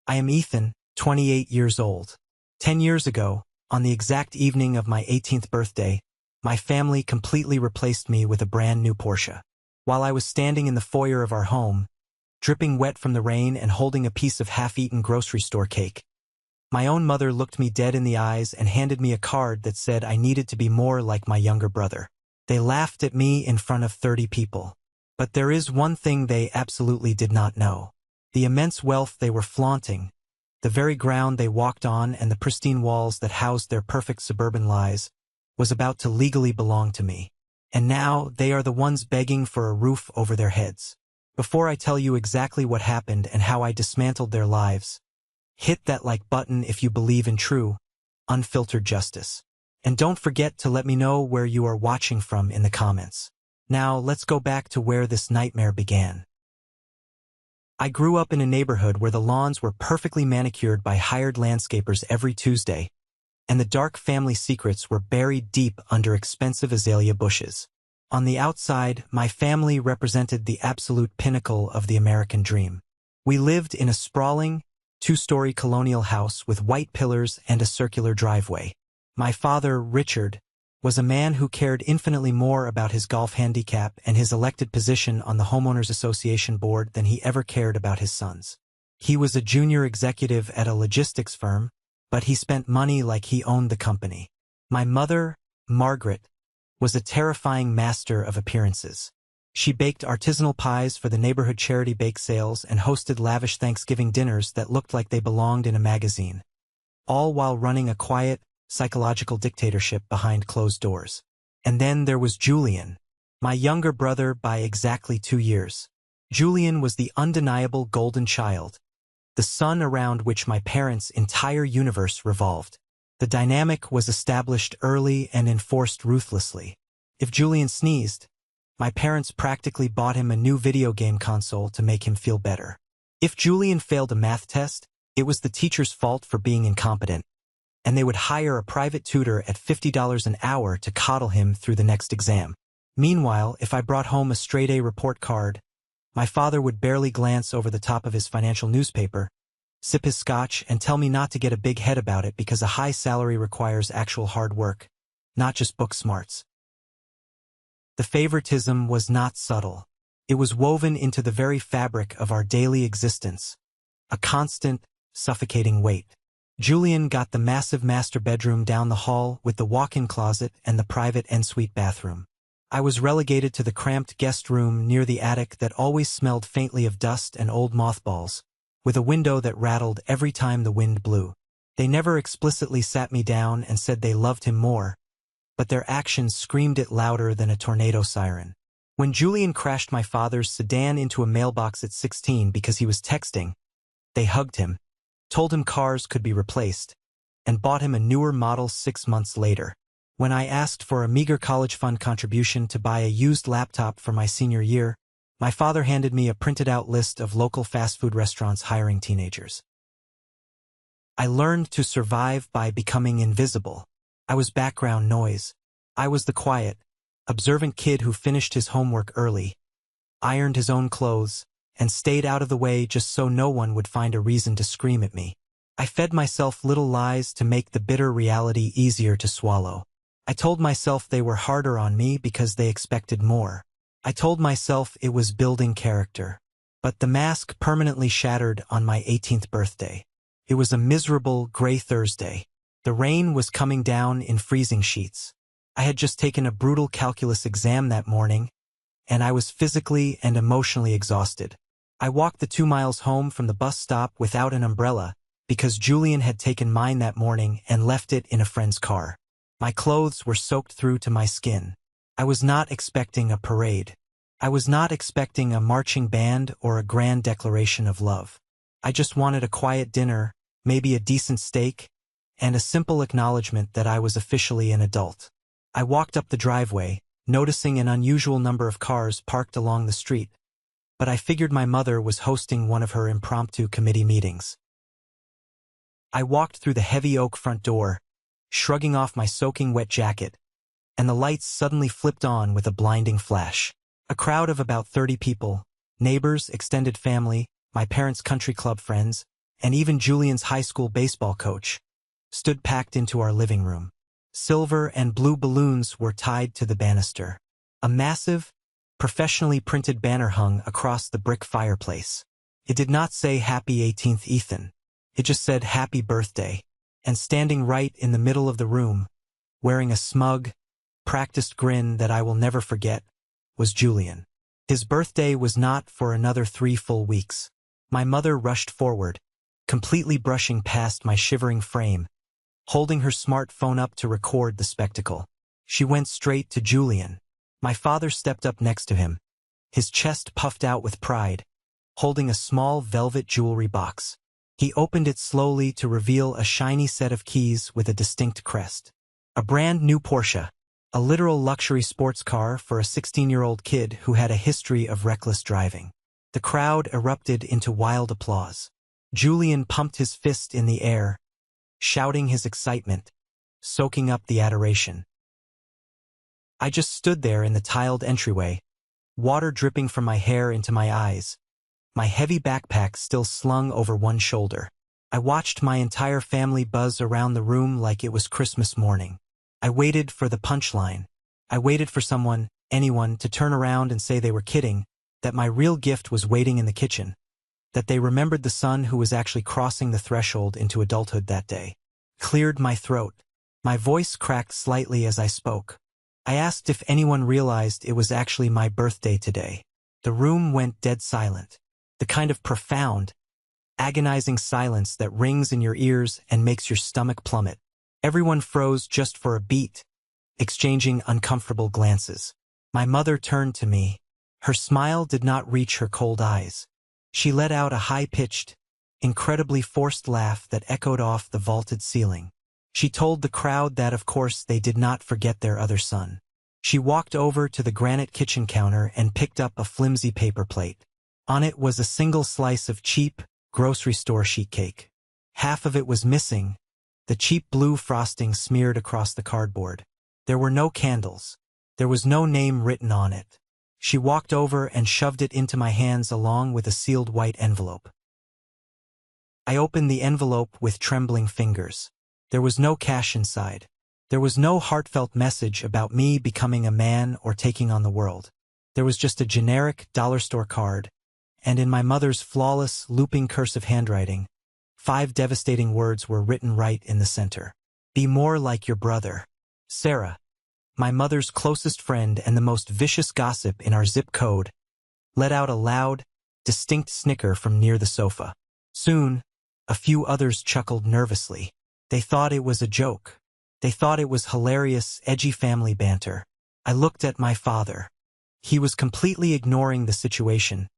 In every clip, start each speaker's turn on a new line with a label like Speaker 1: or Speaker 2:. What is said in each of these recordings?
Speaker 1: I am Ethan, 28 years old. 10 years ago, on the exact evening of my 18th birthday, my family completely replaced me with a brand new Porsche. While I was standing in the foyer of our home, dripping wet from the rain and holding a piece of half-eaten grocery store cake, my own mother looked me dead in the eyes and handed me a card that said I needed to be more like my younger brother. They laughed at me in front of 30 people. But there is one thing they absolutely did not know. The immense wealth they were flaunting, the very ground they walked on and the pristine walls that housed their perfect suburban lives, was about to legally belong to me. And now they are the ones begging for a roof over their heads. Before I tell you exactly what happened and how I dismantled their lives, hit that like button if you believe in true, unfiltered justice. And don't forget to let me know where you are watching from in the comments. Now let's go back to where this nightmare began. I grew up in a neighborhood where the lawns were perfectly manicured by hired landscapers every Tuesday, and the dark family secrets were buried deep under expensive azalea bushes. On the outside, my family represented the absolute pinnacle of the American dream. We lived in a sprawling, two-story colonial house with white pillars and a circular driveway. My father, Richard, was a man who cared infinitely more about his golf handicap and his elected position on the Homeowners Association board than he ever cared about his sons. He was a junior executive at a logistics firm, but he spent money like he owned the company. My mother, Margaret, was a terrifying master of appearances. She baked artisanal pies for the neighborhood charity bake sales and hosted lavish Thanksgiving dinners that looked like they belonged in a magazine, all while running a quiet, psychological dictatorship behind closed doors. And then there was Julian, my younger brother by exactly 2 years. Julian was the undeniable golden child, the sun around which my parents' entire universe revolved. The dynamic was established early and enforced ruthlessly. If Julian sneezed, my parents practically bought him a new video game console to make him feel better. If Julian failed a math test, it was the teacher's fault for being incompetent, and they would hire a private tutor at $50 an hour to coddle him through the next exam. Meanwhile, if I brought home a straight-A report card, my father would barely glance over the top of his financial newspaper, sip his scotch, and tell me not to get a big head about it because a high salary requires actual hard work, not just book smarts. The favoritism was not subtle. It was woven into the very fabric of our daily existence, a constant, suffocating weight. Julian got the massive master bedroom down the hall with the walk-in closet and the private ensuite bathroom. I was relegated to the cramped guest room near the attic that always smelled faintly of dust and old mothballs, with a window that rattled every time the wind blew. They never explicitly sat me down and said they loved him more, but their actions screamed it louder than a tornado siren. When Julian crashed my father's sedan into a mailbox at 16 because he was texting, they hugged him, told him cars could be replaced, and bought him a newer model 6 months later. When I asked for a meager college fund contribution to buy a used laptop for my senior year, my father handed me a printed-out list of local fast food restaurants hiring teenagers. I learned to survive by becoming invisible. I was background noise. I was the quiet, observant kid who finished his homework early, ironed his own clothes, and stayed out of the way just so no one would find a reason to scream at me. I fed myself little lies to make the bitter reality easier to swallow. I told myself they were harder on me because they expected more. I told myself it was building character. But the mask permanently shattered on my 18th birthday. It was a miserable, gray Thursday. The rain was coming down in freezing sheets. I had just taken a brutal calculus exam that morning, and I was physically and emotionally exhausted. I walked the 2 miles home from the bus stop without an umbrella because Julian had taken mine that morning and left it in a friend's car. My clothes were soaked through to my skin. I was not expecting a parade. I was not expecting a marching band or a grand declaration of love. I just wanted a quiet dinner, maybe a decent steak, and a simple acknowledgement that I was officially an adult. I walked up the driveway, noticing an unusual number of cars parked along the street, but I figured my mother was hosting one of her impromptu committee meetings. I walked through the heavy oak front door, shrugging off my soaking wet jacket, and the lights suddenly flipped on with a blinding flash. A crowd of about 30 people, neighbors, extended family, my parents' country club friends, and even Julian's high school baseball coach, stood packed into our living room. Silver and blue balloons were tied to the banister. A massive, professionally printed banner hung across the brick fireplace. It did not say Happy 18th Ethan. It just said Happy Birthday. And standing right in the middle of the room, wearing a smug, practiced grin that I will never forget, was Julian. His birthday was not for another 3 full weeks. My mother rushed forward, completely brushing past my shivering frame, holding her smartphone up to record the spectacle. She went straight to Julian. My father stepped up next to him, his chest puffed out with pride, holding a small velvet jewelry box. He opened it slowly to reveal a shiny set of keys with a distinct crest. A brand new Porsche, a literal luxury sports car for a 16-year-old kid who had a history of reckless driving. The crowd erupted into wild applause. Julian pumped his fist in the air, shouting his excitement, soaking up the adoration. I just stood there in the tiled entryway, water dripping from my hair into my eyes, my heavy backpack still slung over one shoulder. I watched my entire family buzz around the room like it was Christmas morning. I waited for the punchline. I waited for anyone, to turn around and say they were kidding, that my real gift was waiting in the kitchen, that they remembered the son who was actually crossing the threshold into adulthood that day. Cleared my throat. My voice cracked slightly as I spoke. I asked if anyone realized it was actually my birthday today. The room went dead silent. The kind of profound, agonizing silence that rings in your ears and makes your stomach plummet. Everyone froze just for a beat, exchanging uncomfortable glances. My mother turned to me. Her smile did not reach her cold eyes. She let out a high-pitched, incredibly forced laugh that echoed off the vaulted ceiling. She told the crowd that, of course, they did not forget their other son. She walked over to the granite kitchen counter and picked up a flimsy paper plate. On it was a single slice of cheap, grocery store sheet cake. Half of it was missing, the cheap blue frosting smeared across the cardboard. There were no candles. There was no name written on it. She walked over and shoved it into my hands along with a sealed white envelope. I opened the envelope with trembling fingers. There was no cash inside. There was no heartfelt message about me becoming a man or taking on the world. There was just a generic dollar store card, and in my mother's flawless, looping cursive handwriting, 5 devastating words were written right in the center. Be more like your brother. Sarah, my mother's closest friend and the most vicious gossip in our zip code, let out a loud, distinct snicker from near the sofa. Soon, a few others chuckled nervously. They thought it was a joke. They thought it was hilarious, edgy family banter. I looked at my father. He was completely ignoring the situation,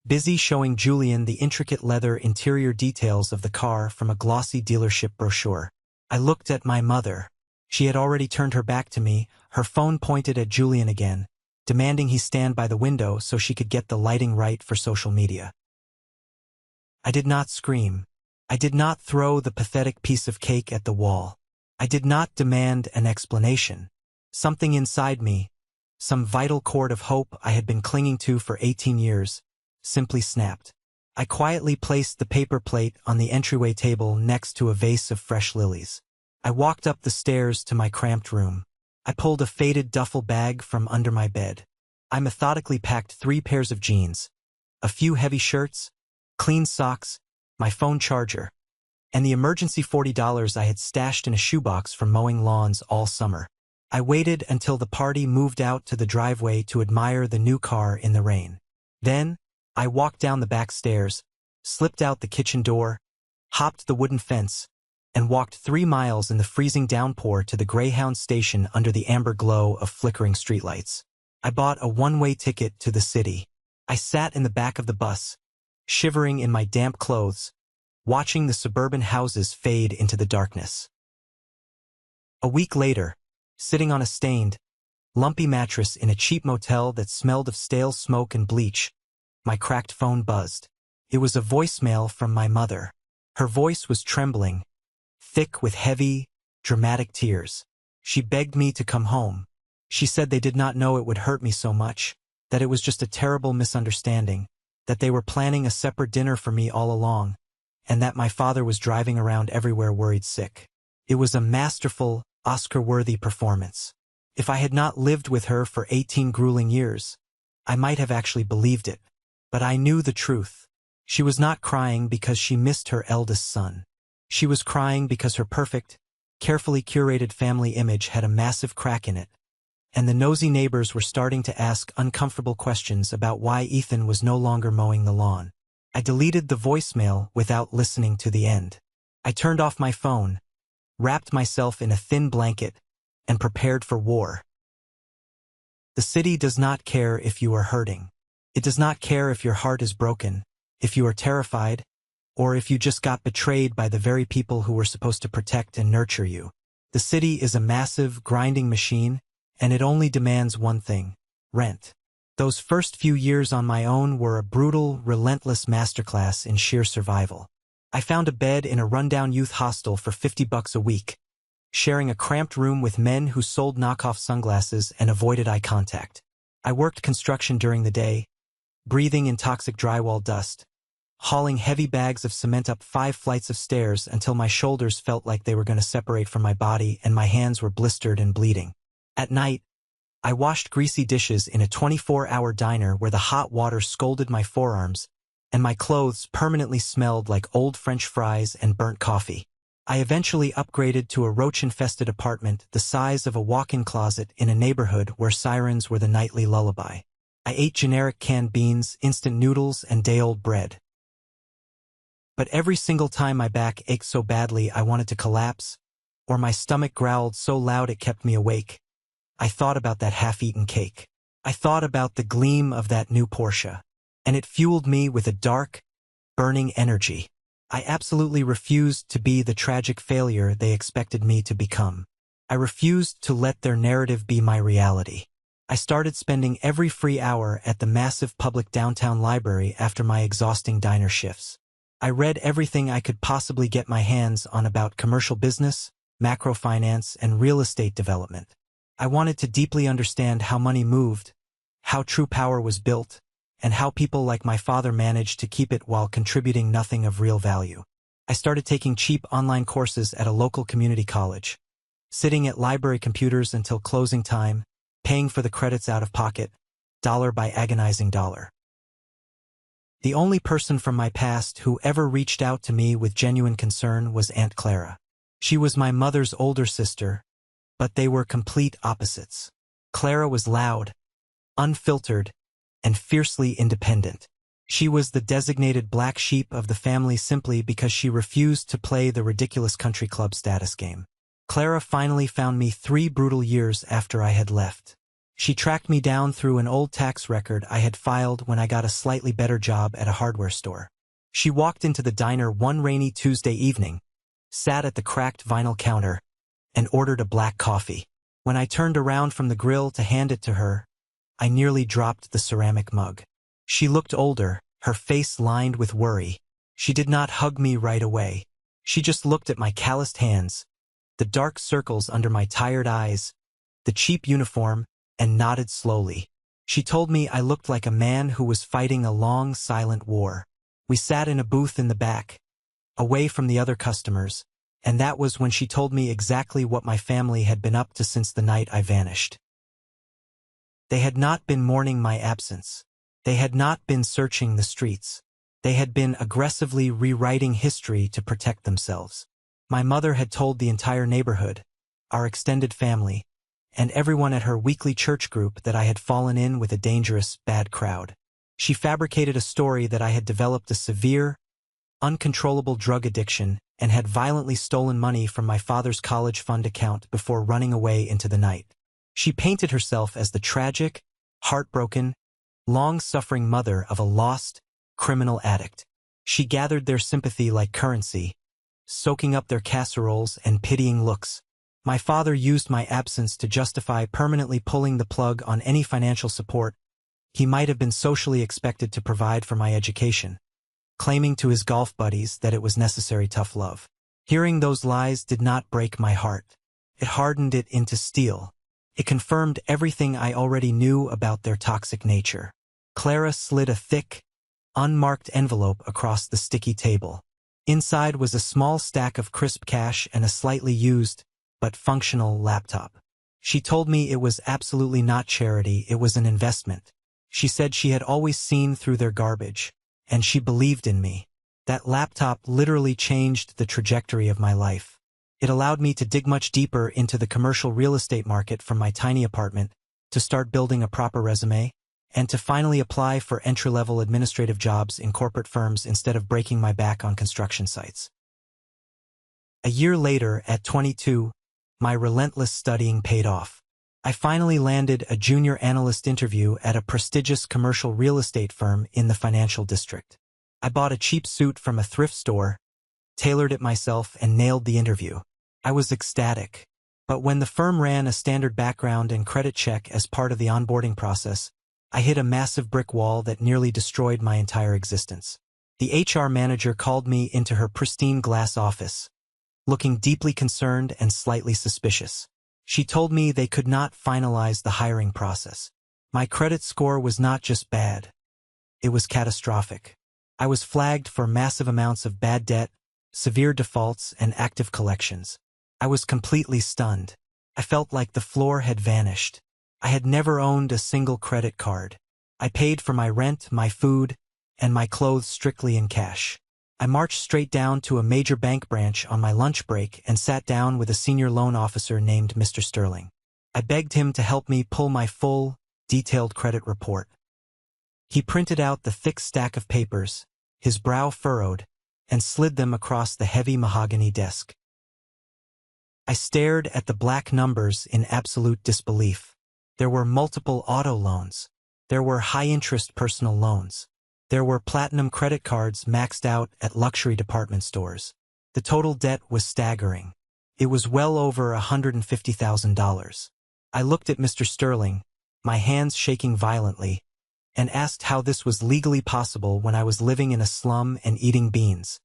Speaker 1: busy showing Julian the intricate leather interior details of the car from a glossy dealership brochure. I looked at my mother. She had already turned her back to me, her phone pointed at Julian again, demanding he stand by the window so she could get the lighting right for social media. I did not scream. I did not throw the pathetic piece of cake at the wall. I did not demand an explanation. Something inside me, some vital cord of hope I had been clinging to for 18 years, simply snapped. I quietly placed the paper plate on the entryway table next to a vase of fresh lilies. I walked up the stairs to my cramped room. I pulled a faded duffel bag from under my bed. I methodically packed 3 pairs of jeans, a few heavy shirts, clean socks, my phone charger, and the emergency $40 I had stashed in a shoebox from mowing lawns all summer. I waited until the party moved out to the driveway to admire the new car in the rain. Then, I walked down the back stairs, slipped out the kitchen door, hopped the wooden fence, and walked 3 miles in the freezing downpour to the Greyhound station under the amber glow of flickering streetlights. I bought a one-way ticket to the city. I sat in the back of the bus, shivering in my damp clothes, watching the suburban houses fade into the darkness. A week later, sitting on a stained, lumpy mattress in a cheap motel that smelled of stale smoke and bleach, my cracked phone buzzed. It was a voicemail from my mother. Her voice was trembling, thick with heavy, dramatic tears. She begged me to come home. She said they did not know it would hurt me so much, that it was just a terrible misunderstanding, that they were planning a separate dinner for me all along, and that my father was driving around everywhere worried sick. It was a masterful, Oscar-worthy performance. If I had not lived with her for 18 grueling years, I might have actually believed it. But I knew the truth. She was not crying because she missed her eldest son. She was crying because her perfect, carefully curated family image had a massive crack in it, and the nosy neighbors were starting to ask uncomfortable questions about why Ethan was no longer mowing the lawn. I deleted the voicemail without listening to the end. I turned off my phone, wrapped myself in a thin blanket, and prepared for war. The city does not care if you are hurting. It does not care if your heart is broken, if you are terrified, or if you just got betrayed by the very people who were supposed to protect and nurture you. The city is a massive, grinding machine, and it only demands one thing: rent. Those first few years on my own were a brutal, relentless masterclass in sheer survival. I found a bed in a rundown youth hostel for $50 a week, sharing a cramped room with men who sold knockoff sunglasses and avoided eye contact. I worked construction during the day, breathing in toxic drywall dust, hauling heavy bags of cement up 5 flights of stairs until my shoulders felt like they were going to separate from my body and my hands were blistered and bleeding. At night, I washed greasy dishes in a 24-hour diner where the hot water scalded my forearms, and my clothes permanently smelled like old French fries and burnt coffee. I eventually upgraded to a roach-infested apartment the size of a walk-in closet in a neighborhood where sirens were the nightly lullaby. I ate generic canned beans, instant noodles, and day-old bread. But every single time my back ached so badly I wanted to collapse, or my stomach growled so loud it kept me awake, I thought about that half-eaten cake. I thought about the gleam of that new Porsche, and it fueled me with a dark, burning energy. I absolutely refused to be the tragic failure they expected me to become. I refused to let their narrative be my reality. I started spending every free hour at the massive public downtown library after my exhausting diner shifts. I read everything I could possibly get my hands on about commercial business, macrofinance, and real estate development. I wanted to deeply understand how money moved, how true power was built, and how people like my father managed to keep it while contributing nothing of real value. I started taking cheap online courses at a local community college, sitting at library computers until closing time, paying for the credits out of pocket, dollar by agonizing dollar. The only person from my past who ever reached out to me with genuine concern was Aunt Clara. She was my mother's older sister, but they were complete opposites. Clara was loud, unfiltered, and fiercely independent. She was the designated black sheep of the family simply because she refused to play the ridiculous country club status game. Clara finally found me 3 brutal years after I had left. She tracked me down through an old tax record I had filed when I got a slightly better job at a hardware store. She walked into the diner one rainy Tuesday evening, sat at the cracked vinyl counter, and ordered a black coffee. When I turned around from the grill to hand it to her, I nearly dropped the ceramic mug. She looked older, her face lined with worry. She did not hug me right away. She just looked at my calloused hands, the dark circles under my tired eyes, the cheap uniform, and nodded slowly. She told me I looked like a man who was fighting a long, silent war. We sat in a booth in the back, away from the other customers, and that was when she told me exactly what my family had been up to since the night I vanished. They had not been mourning my absence. They had not been searching the streets. They had been aggressively rewriting history to protect themselves. My mother had told the entire neighborhood, our extended family, and everyone at her weekly church group that I had fallen in with a dangerous, bad crowd. She fabricated a story that I had developed a severe, uncontrollable drug addiction and had violently stolen money from my father's college fund account before running away into the night. She painted herself as the tragic, heartbroken, long-suffering mother of a lost, criminal addict. She gathered their sympathy like currency, soaking up their casseroles and pitying looks. My father used my absence to justify permanently pulling the plug on any financial support he might have been socially expected to provide for my education, claiming to his golf buddies that it was necessary tough love. Hearing those lies did not break my heart. It hardened it into steel. It confirmed everything I already knew about their toxic nature. Clara slid a thick, unmarked envelope across the sticky table. Inside was a small stack of crisp cash and a slightly used, but functional laptop. She told me it was absolutely not charity, it was an investment. She said she had always seen through their garbage, and she believed in me. That laptop literally changed the trajectory of my life. It allowed me to dig much deeper into the commercial real estate market from my tiny apartment, to start building a proper resume, and to finally apply for entry-level administrative jobs in corporate firms instead of breaking my back on construction sites. A year later, at 22, my relentless studying paid off. I finally landed a junior analyst interview at a prestigious commercial real estate firm in the financial district. I bought a cheap suit from a thrift store, tailored it myself, and nailed the interview. I was ecstatic. But when the firm ran a standard background and credit check as part of the onboarding process, I hit a massive brick wall that nearly destroyed my entire existence. The HR manager called me into her pristine glass office, looking deeply concerned and slightly suspicious. She told me they could not finalize the hiring process. My credit score was not just bad. It was catastrophic. I was flagged for massive amounts of bad debt, severe defaults, and active collections. I was completely stunned. I felt like the floor had vanished. I had never owned a single credit card. I paid for my rent, my food, and my clothes strictly in cash. I marched straight down to a major bank branch on my lunch break and sat down with a senior loan officer named Mr. Sterling. I begged him to help me pull my full, detailed credit report. He printed out the thick stack of papers, his brow furrowed, and slid them across the heavy mahogany desk. I stared at the black numbers in absolute disbelief. There were multiple auto loans. There were high-interest personal loans. There were platinum credit cards maxed out at luxury department stores. The total debt was staggering. It was well over $150,000. I looked at Mr. Sterling, my hands shaking violently, and asked how this was legally possible when I was living in a slum and eating beans.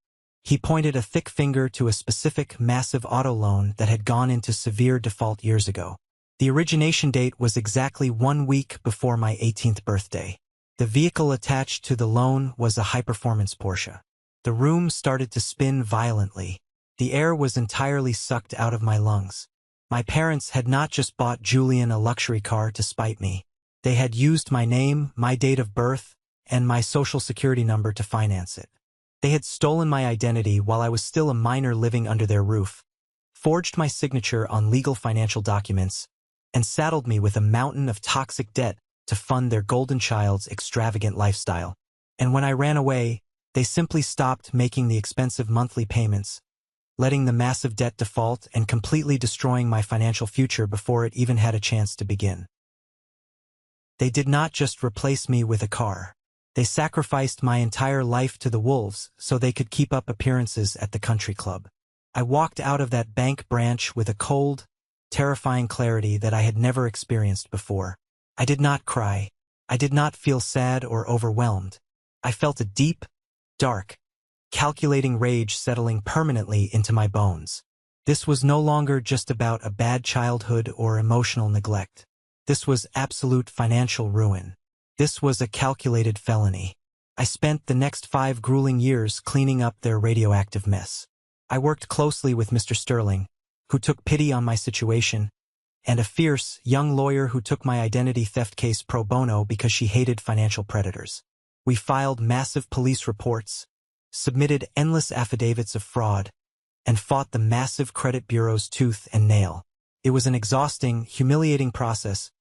Speaker 1: He pointed a thick finger to a specific massive auto loan that had gone into severe default years ago. The origination date was exactly 1 week before my 18th birthday. The vehicle attached to the loan was a high-performance Porsche. The room started to spin violently. The air was entirely sucked out of my lungs. My parents had not just bought Julian a luxury car to spite me. They had used my name, my date of birth, and my social security number to finance it. They had stolen my identity while I was still a minor living under their roof, forged my signature on legal financial documents, and saddled me with a mountain of toxic debt to fund their golden child's extravagant lifestyle. And when I ran away, they simply stopped making the expensive monthly payments, letting the massive debt default and completely destroying my financial future before it even had a chance to begin. They did not just replace me with a car. They sacrificed my entire life to the wolves so they could keep up appearances at the country club. I walked out of that bank branch with a cold, terrifying clarity that I had never experienced before. I did not cry. I did not feel sad or overwhelmed. I felt a deep, dark, calculating rage settling permanently into my bones. This was no longer just about a bad childhood or emotional neglect. This was absolute financial ruin. This was a calculated felony. I spent the next 5 grueling years cleaning up their radioactive mess. I worked closely with Mr. Sterling, who took pity on my situation, and a fierce, young lawyer who took my identity theft case pro bono because she hated financial predators. We filed massive police reports, submitted endless affidavits of fraud, and fought the massive credit bureaus tooth and nail. It was an exhausting, humiliating process,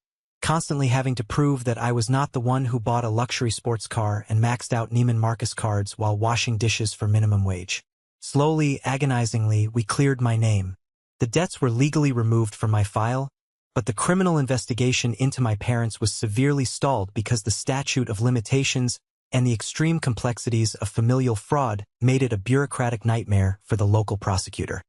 Speaker 1: constantly having to prove that I was not the one who bought a luxury sports car and maxed out Neiman Marcus cards while washing dishes for minimum wage. Slowly, agonizingly, we cleared my name. The debts were legally removed from my file, but the criminal investigation into my parents was severely stalled because the statute of limitations and the extreme complexities of familial fraud made it a bureaucratic nightmare for the local prosecutor.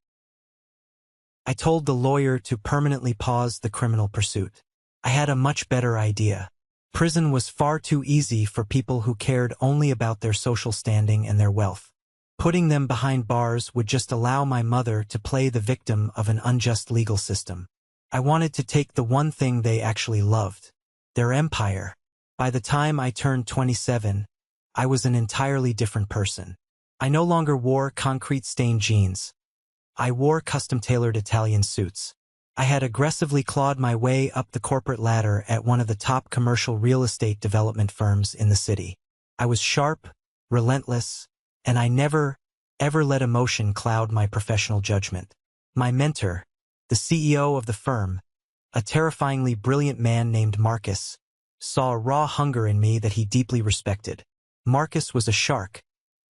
Speaker 1: I told the lawyer to permanently pause the criminal pursuit. I had a much better idea. Prison was far too easy for people who cared only about their social standing and their wealth. Putting them behind bars would just allow my mother to play the victim of an unjust legal system. I wanted to take the one thing they actually loved, their empire. By the time I turned 27, I was an entirely different person. I no longer wore concrete-stained jeans. I wore custom-tailored Italian suits. I had aggressively clawed my way up the corporate ladder at one of the top commercial real estate development firms in the city. I was sharp, relentless, and I never, ever let emotion cloud my professional judgment. My mentor, the CEO of the firm, a terrifyingly brilliant man named Marcus, saw a raw hunger in me that he deeply respected. Marcus was a shark,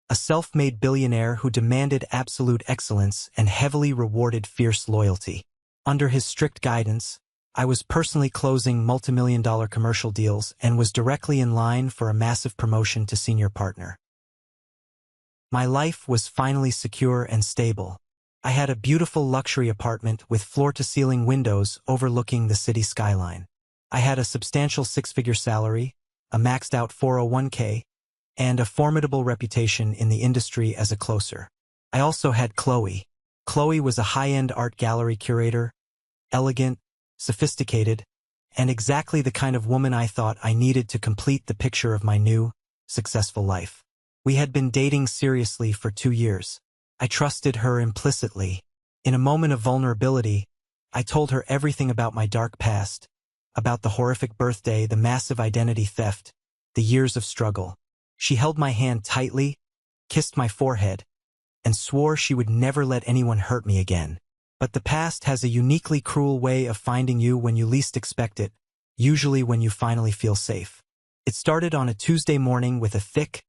Speaker 1: a self-made billionaire who demanded absolute excellence and heavily rewarded fierce loyalty. Under his strict guidance, I was personally closing multimillion-dollar commercial deals and was directly in line for a massive promotion to senior partner. My life was finally secure and stable. I had a beautiful luxury apartment with floor-to-ceiling windows overlooking the city skyline. I had a substantial six-figure salary, a maxed-out 401k, and a formidable reputation in the industry as a closer. I also had Chloe. Chloe was a high-end art gallery curator, elegant, sophisticated, and exactly the kind of woman I thought I needed to complete the picture of my new, successful life. We had been dating seriously for 2 years. I trusted her implicitly. In a moment of vulnerability, I told her everything about my dark past, about the horrific birthday, the massive identity theft, the years of struggle. She held my hand tightly, kissed my forehead, and swore she would never let anyone hurt me again. But the past has a uniquely cruel way of finding you when you least expect it, usually when you finally feel safe. It started on a Tuesday morning with a thick,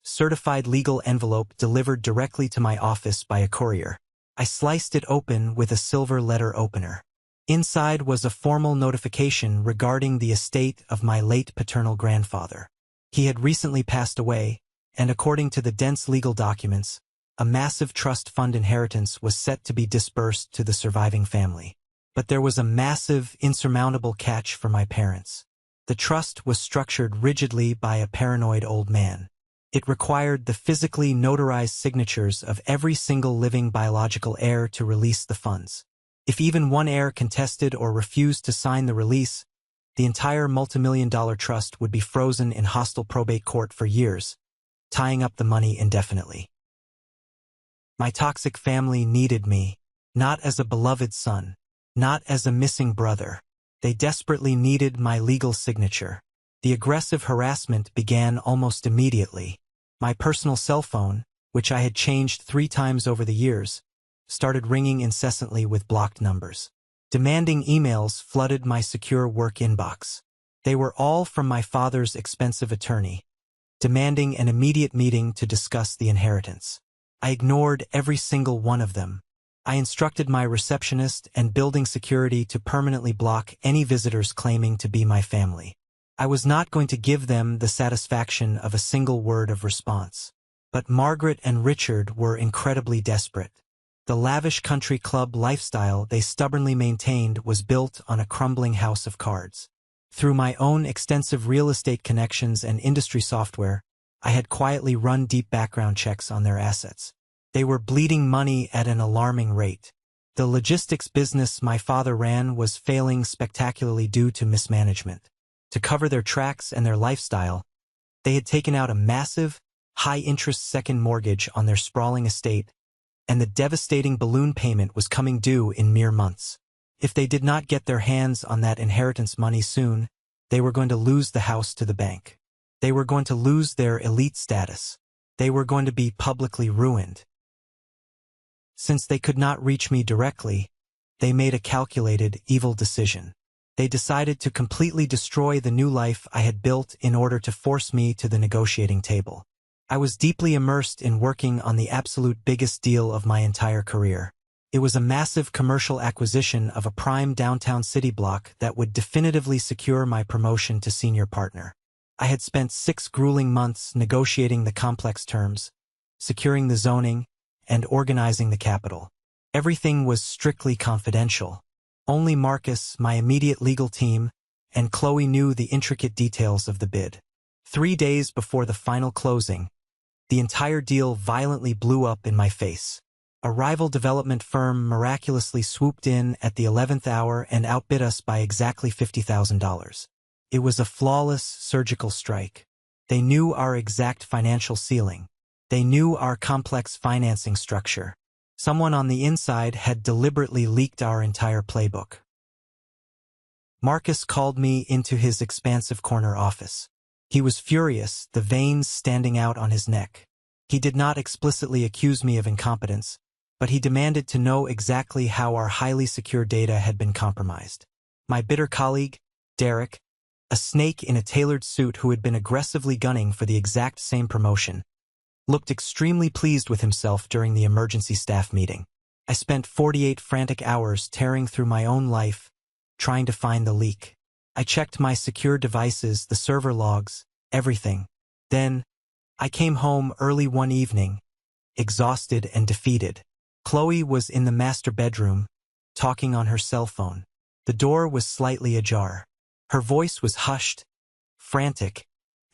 Speaker 1: certified legal envelope delivered directly to my office by a courier. I sliced it open with a silver letter opener. Inside was a formal notification regarding the estate of my late paternal grandfather. He had recently passed away, and according to the dense legal documents, a massive trust fund inheritance was set to be disbursed to the surviving family. But there was a massive, insurmountable catch for my parents. The trust was structured rigidly by a paranoid old man. It required the physically notarized signatures of every single living biological heir to release the funds. If even one heir contested or refused to sign the release, the entire multimillion-dollar trust would be frozen in hostile probate court for years, tying up the money indefinitely. My toxic family needed me, not as a beloved son, not as a missing brother. They desperately needed my legal signature. The aggressive harassment began almost immediately. My personal cell phone, which I had changed 3 times over the years, started ringing incessantly with blocked numbers. Demanding emails flooded my secure work inbox. They were all from my father's expensive attorney, demanding an immediate meeting to discuss the inheritance. I ignored every single one of them. I instructed my receptionist and building security to permanently block any visitors claiming to be my family. I was not going to give them the satisfaction of a single word of response. But Margaret and Richard were incredibly desperate. The lavish country club lifestyle they stubbornly maintained was built on a crumbling house of cards. Through my own extensive real estate connections and industry software, I had quietly run deep background checks on their assets. They were bleeding money at an alarming rate. The logistics business my father ran was failing spectacularly due to mismanagement. To cover their tracks and their lifestyle, they had taken out a massive, high-interest second mortgage on their sprawling estate, and the devastating balloon payment was coming due in mere months. If they did not get their hands on that inheritance money soon, they were going to lose the house to the bank. They were going to lose their elite status. They were going to be publicly ruined. Since they could not reach me directly, they made a calculated, evil decision. They decided to completely destroy the new life I had built in order to force me to the negotiating table. I was deeply immersed in working on the absolute biggest deal of my entire career. It was a massive commercial acquisition of a prime downtown city block that would definitively secure my promotion to senior partner. I had spent 6 grueling months negotiating the complex terms, securing the zoning, and organizing the capital. Everything was strictly confidential. Only Marcus, my immediate legal team, and Chloe knew the intricate details of the bid. 3 days before the final closing, the entire deal violently blew up in my face. A rival development firm miraculously swooped in at the 11th hour and outbid us by exactly $50,000. It was a flawless surgical strike. They knew our exact financial ceiling. They knew our complex financing structure. Someone on the inside had deliberately leaked our entire playbook. Marcus called me into his expansive corner office. He was furious, the veins standing out on his neck. He did not explicitly accuse me of incompetence, but he demanded to know exactly how our highly secure data had been compromised. My bitter colleague, Derek, a snake in a tailored suit who had been aggressively gunning for the exact same promotion, looked extremely pleased with himself during the emergency staff meeting. I spent 48 frantic hours tearing through my own life, trying to find the leak. I checked my secure devices, the server logs, everything. Then, I came home early one evening, exhausted and defeated. Chloe was in the master bedroom, talking on her cell phone. The door was slightly ajar. Her voice was hushed, frantic,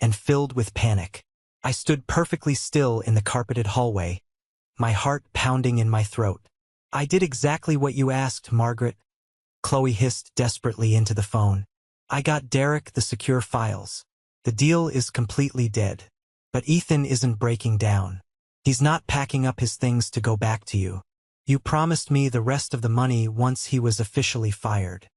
Speaker 1: and filled with panic. I stood perfectly still in the carpeted hallway, my heart pounding in my throat. "I did exactly what you asked, Margaret," Chloe hissed desperately into the phone. "I got Derek the secure files. The deal is completely dead. But Ethan isn't breaking down. He's not packing up his things to go back to you. You promised me the rest of the money once he was officially fired."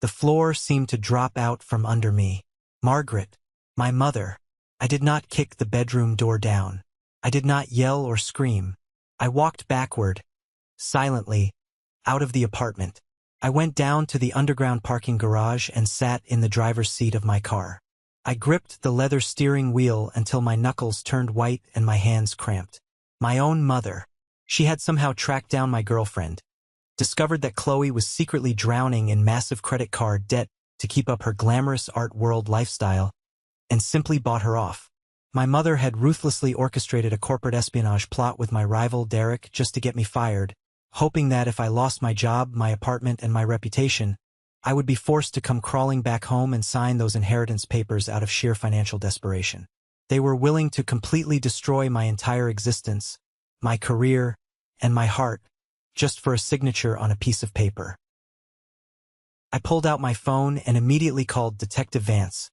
Speaker 1: The floor seemed to drop out from under me. Margaret, my mother. I did not kick the bedroom door down. I did not yell or scream. I walked backward, silently, out of the apartment. I went down to the underground parking garage and sat in the driver's seat of my car. I gripped the leather steering wheel until my knuckles turned white and my hands cramped. My own mother. She had somehow tracked down my girlfriend, discovered that Chloe was secretly drowning in massive credit card debt to keep up her glamorous art world lifestyle, and simply bought her off. My mother had ruthlessly orchestrated a corporate espionage plot with my rival Derek just to get me fired, hoping that if I lost my job, my apartment, and my reputation, I would be forced to come crawling back home and sign those inheritance papers out of sheer financial desperation. They were willing to completely destroy my entire existence, my career, and my heart, just for a signature on a piece of paper. I pulled out my phone and immediately called Detective Vance,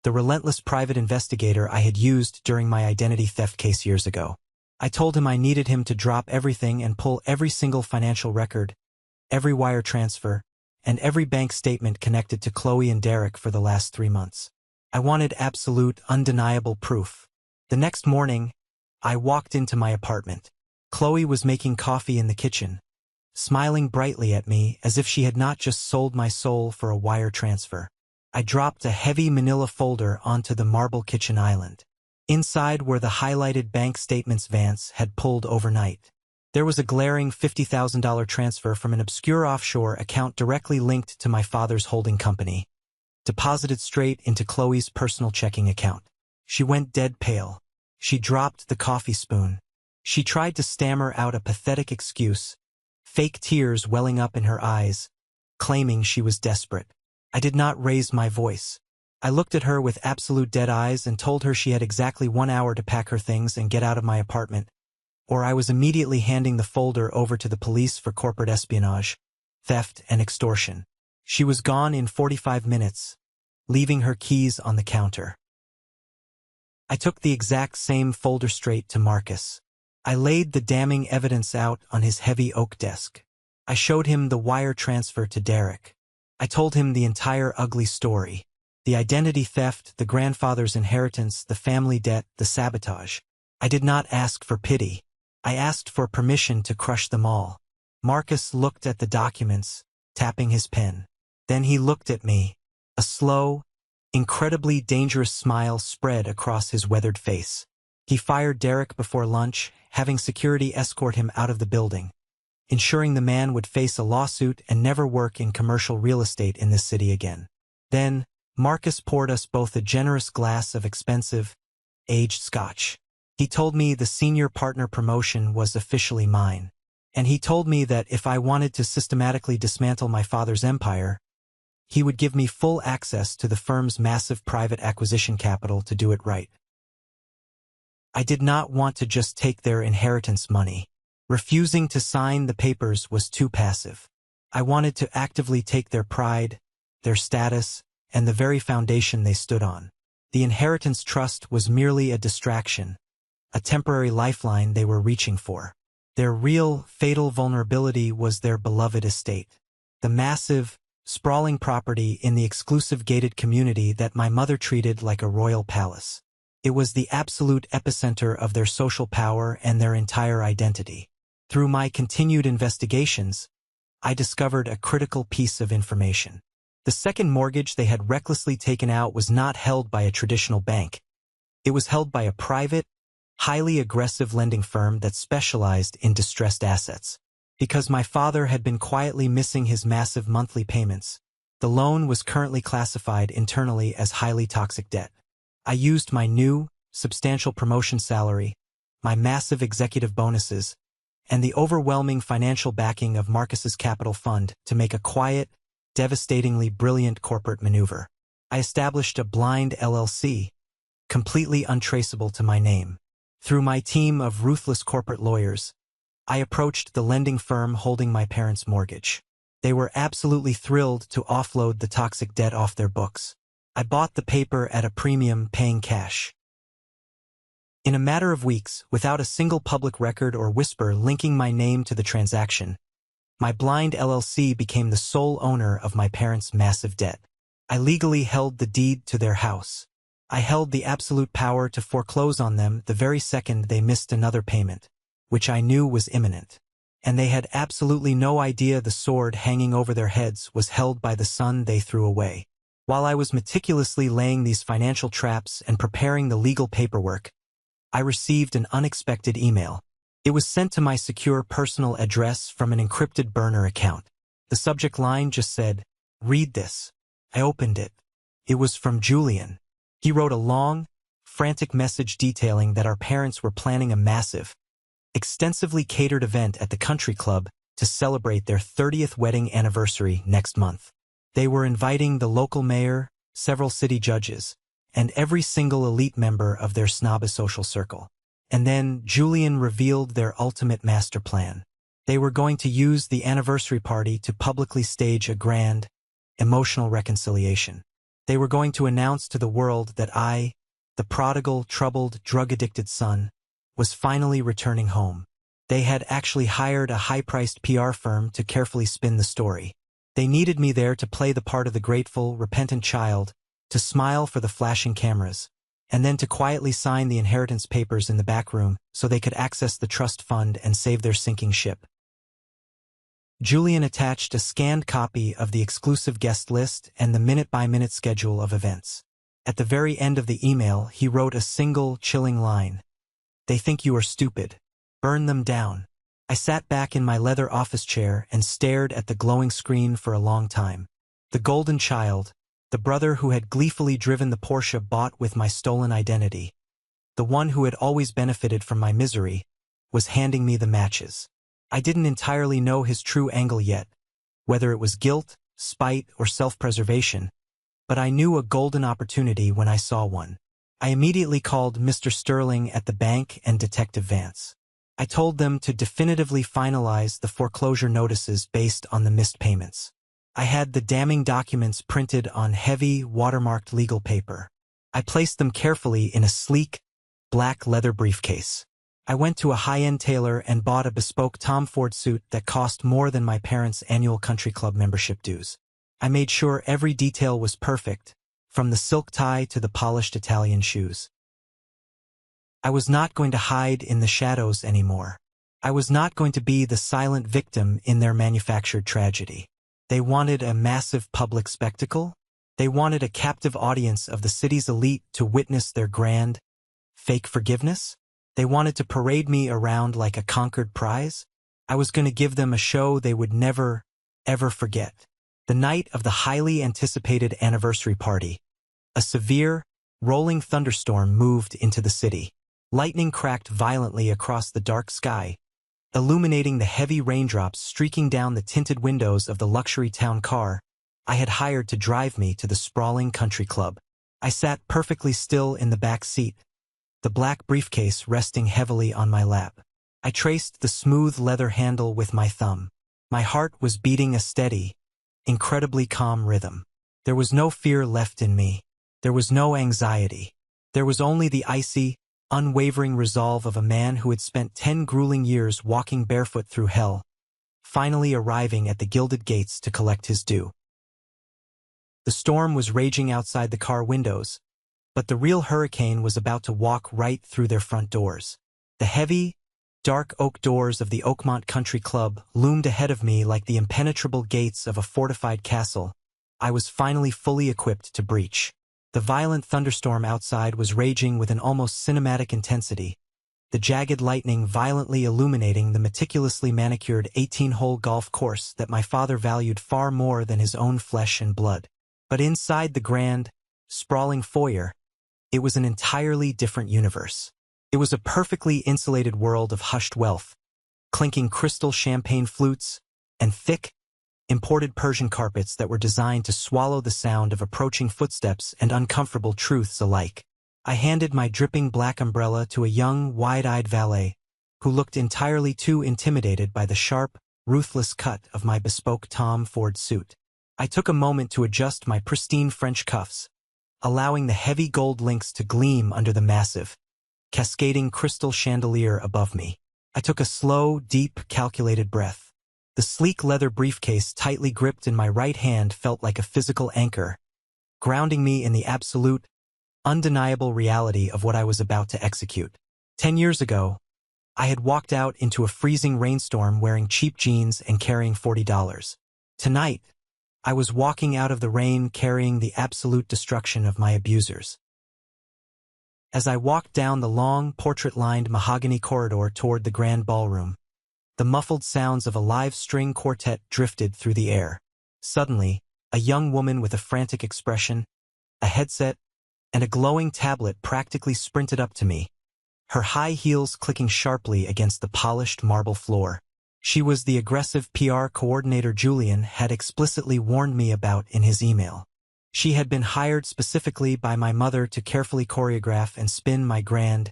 Speaker 1: the relentless private investigator I had used during my identity theft case years ago. I told him I needed him to drop everything and pull every single financial record, every wire transfer, and every bank statement connected to Chloe and Derek for the last 3 months. I wanted absolute, undeniable proof. The next morning, I walked into my apartment. Chloe was making coffee in the kitchen, smiling brightly at me as if she had not just sold my soul for a wire transfer. I dropped a heavy manila folder onto the marble kitchen island. Inside were the highlighted bank statements Vance had pulled overnight. There was a glaring $50,000 transfer from an obscure offshore account directly linked to my father's holding company, deposited straight into Chloe's personal checking account. She went dead pale. She dropped the coffee spoon. She tried to stammer out a pathetic excuse, fake tears welling up in her eyes, claiming she was desperate. I did not raise my voice. I looked at her with absolute dead eyes and told her she had exactly 1 hour to pack her things and get out of my apartment, or I was immediately handing the folder over to the police for corporate espionage, theft, and extortion. She was gone in 45 minutes, leaving her keys on the counter. I took the exact same folder straight to Marcus. I laid the damning evidence out on his heavy oak desk. I showed him the wire transfer to Derek. I told him the entire ugly story. The identity theft, the grandfather's inheritance, the family debt, the sabotage. I did not ask for pity. I asked for permission to crush them all. Marcus looked at the documents, tapping his pen. Then he looked at me. A slow, incredibly dangerous smile spread across his weathered face. He fired Derek before lunch, having security escort him out of the building, ensuring the man would face a lawsuit and never work in commercial real estate in this city again. Then, Marcus poured us both a generous glass of expensive, aged scotch. He told me the senior partner promotion was officially mine, and he told me that if I wanted to systematically dismantle my father's empire, he would give me full access to the firm's massive private acquisition capital to do it right. I did not want to just take their inheritance money. Refusing to sign the papers was too passive. I wanted to actively take their pride, their status, and the very foundation they stood on. The inheritance trust was merely a distraction, a temporary lifeline they were reaching for. Their real, fatal vulnerability was their beloved estate. The massive, sprawling property in the exclusive gated community that my mother treated like a royal palace. It was the absolute epicenter of their social power and their entire identity. Through my continued investigations, I discovered a critical piece of information. The second mortgage they had recklessly taken out was not held by a traditional bank. It was held by a private, highly aggressive lending firm that specialized in distressed assets. Because my father had been quietly missing his massive monthly payments, the loan was currently classified internally as highly toxic debt. I used my new, substantial promotion salary, my massive executive bonuses, and the overwhelming financial backing of Marcus's capital fund to make a quiet, devastatingly brilliant corporate maneuver. I established a blind LLC, completely untraceable to my name. Through my team of ruthless corporate lawyers, I approached the lending firm holding my parents' mortgage. They were absolutely thrilled to offload the toxic debt off their books. I bought the paper at a premium, paying cash. In a matter of weeks, without a single public record or whisper linking my name to the transaction, my blind LLC became the sole owner of my parents' massive debt. I legally held the deed to their house. I held the absolute power to foreclose on them the very second they missed another payment, which I knew was imminent. And they had absolutely no idea the sword hanging over their heads was held by the son they threw away. While I was meticulously laying these financial traps and preparing the legal paperwork, I received an unexpected email. It was sent to my secure personal address from an encrypted burner account. The subject line just said, "Read this." I opened it. It was from Julian. He wrote a long, frantic message detailing that our parents were planning a massive, extensively catered event at the country club to celebrate their 30th wedding anniversary next month. They were inviting the local mayor, several city judges, and every single elite member of their snobbish social circle. And then Julian revealed their ultimate master plan. They were going to use the anniversary party to publicly stage a grand, emotional reconciliation. They were going to announce to the world that I, the prodigal, troubled, drug-addicted son, was finally returning home. They had actually hired a high-priced PR firm to carefully spin the story. They needed me there to play the part of the grateful, repentant child, to smile for the flashing cameras, and then to quietly sign the inheritance papers in the back room so they could access the trust fund and save their sinking ship. Julian attached a scanned copy of the exclusive guest list and the minute-by-minute schedule of events. At the very end of the email, he wrote a single, chilling line. "They think you are stupid. Burn them down." I sat back in my leather office chair and stared at the glowing screen for a long time. The golden child, the brother who had gleefully driven the Porsche bought with my stolen identity, the one who had always benefited from my misery, was handing me the matches. I didn't entirely know his true angle yet, whether it was guilt, spite, or self-preservation, but I knew a golden opportunity when I saw one. I immediately called Mr. Sterling at the bank and Detective Vance. I told them to definitively finalize the foreclosure notices based on the missed payments. I had the damning documents printed on heavy, watermarked legal paper. I placed them carefully in a sleek, black leather briefcase. I went to a high-end tailor and bought a bespoke Tom Ford suit that cost more than my parents' annual country club membership dues. I made sure every detail was perfect, from the silk tie to the polished Italian shoes. I was not going to hide in the shadows anymore. I was not going to be the silent victim in their manufactured tragedy. They wanted a massive public spectacle. They wanted a captive audience of the city's elite to witness their grand, fake forgiveness. They wanted to parade me around like a conquered prize. I was going to give them a show they would never, ever forget. The night of the highly anticipated anniversary party, a severe, rolling thunderstorm moved into the city. Lightning cracked violently across the dark sky, illuminating the heavy raindrops streaking down the tinted windows of the luxury town car I had hired to drive me to the sprawling country club. I sat perfectly still in the back seat, the black briefcase resting heavily on my lap. I traced the smooth leather handle with my thumb. My heart was beating a steady, incredibly calm rhythm. There was no fear left in me. There was no anxiety. There was only the icy, unwavering resolve of a man who had spent 10 grueling years walking barefoot through hell, finally arriving at the gilded gates to collect his due. The storm was raging outside the car windows, but the real hurricane was about to walk right through their front doors. The heavy, dark oak doors of the Oakmont Country Club loomed ahead of me like the impenetrable gates of a fortified castle I was finally fully equipped to breach. The violent thunderstorm outside was raging with an almost cinematic intensity, the jagged lightning violently illuminating the meticulously manicured 18-hole golf course that my father valued far more than his own flesh and blood. But inside the grand, sprawling foyer, it was an entirely different universe. It was a perfectly insulated world of hushed wealth, clinking crystal champagne flutes, and thick, imported Persian carpets that were designed to swallow the sound of approaching footsteps and uncomfortable truths alike. I handed my dripping black umbrella to a young, wide-eyed valet, who looked entirely too intimidated by the sharp, ruthless cut of my bespoke Tom Ford suit. I took a moment to adjust my pristine French cuffs, allowing the heavy gold links to gleam under the massive, cascading crystal chandelier above me. I took a slow, deep, calculated breath. The sleek leather briefcase tightly gripped in my right hand felt like a physical anchor, grounding me in the absolute, undeniable reality of what I was about to execute. 10 years ago, I had walked out into a freezing rainstorm wearing cheap jeans and carrying $40. Tonight, I was walking out of the rain carrying the absolute destruction of my abusers. As I walked down the long, portrait-lined mahogany corridor toward the grand ballroom, the muffled sounds of a live string quartet drifted through the air. Suddenly, a young woman with a frantic expression, a headset, and a glowing tablet practically sprinted up to me, her high heels clicking sharply against the polished marble floor. She was the aggressive PR coordinator Julian had explicitly warned me about in his email. She had been hired specifically by my mother to carefully choreograph and spin my grand,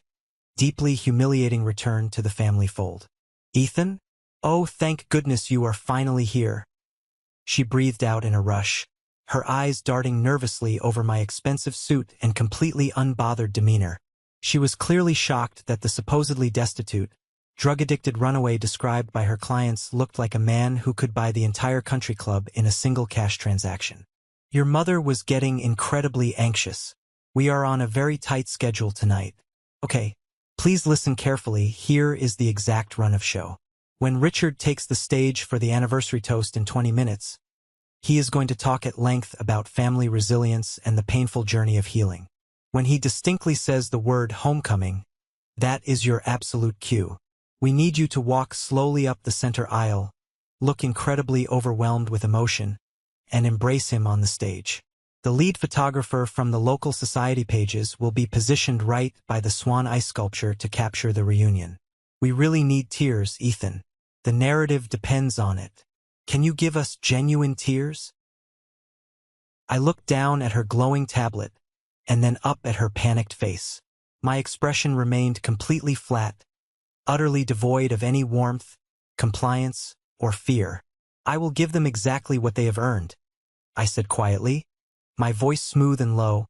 Speaker 1: deeply humiliating return to the family fold. "Ethan? Oh, thank goodness you are finally here," she breathed out in a rush, her eyes darting nervously over my expensive suit and completely unbothered demeanor. She was clearly shocked that the supposedly destitute, drug-addicted runaway described by her clients looked like a man who could buy the entire country club in a single cash transaction. "Your mother was getting incredibly anxious. We are on a very tight schedule tonight. Okay. Please listen carefully, here is the exact run of show. When Richard takes the stage for the anniversary toast in 20 minutes, he is going to talk at length about family resilience and the painful journey of healing. When he distinctly says the word homecoming, that is your absolute cue. We need you to walk slowly up the center aisle, look incredibly overwhelmed with emotion, and embrace him on the stage. The lead photographer from the local society pages will be positioned right by the swan ice sculpture to capture the reunion. We really need tears, Ethan. The narrative depends on it. Can you give us genuine tears?" I looked down at her glowing tablet, and then up at her panicked face. My expression remained completely flat, utterly devoid of any warmth, compliance, or fear. "I will give them exactly what they have earned," I said quietly, my voice smooth and low,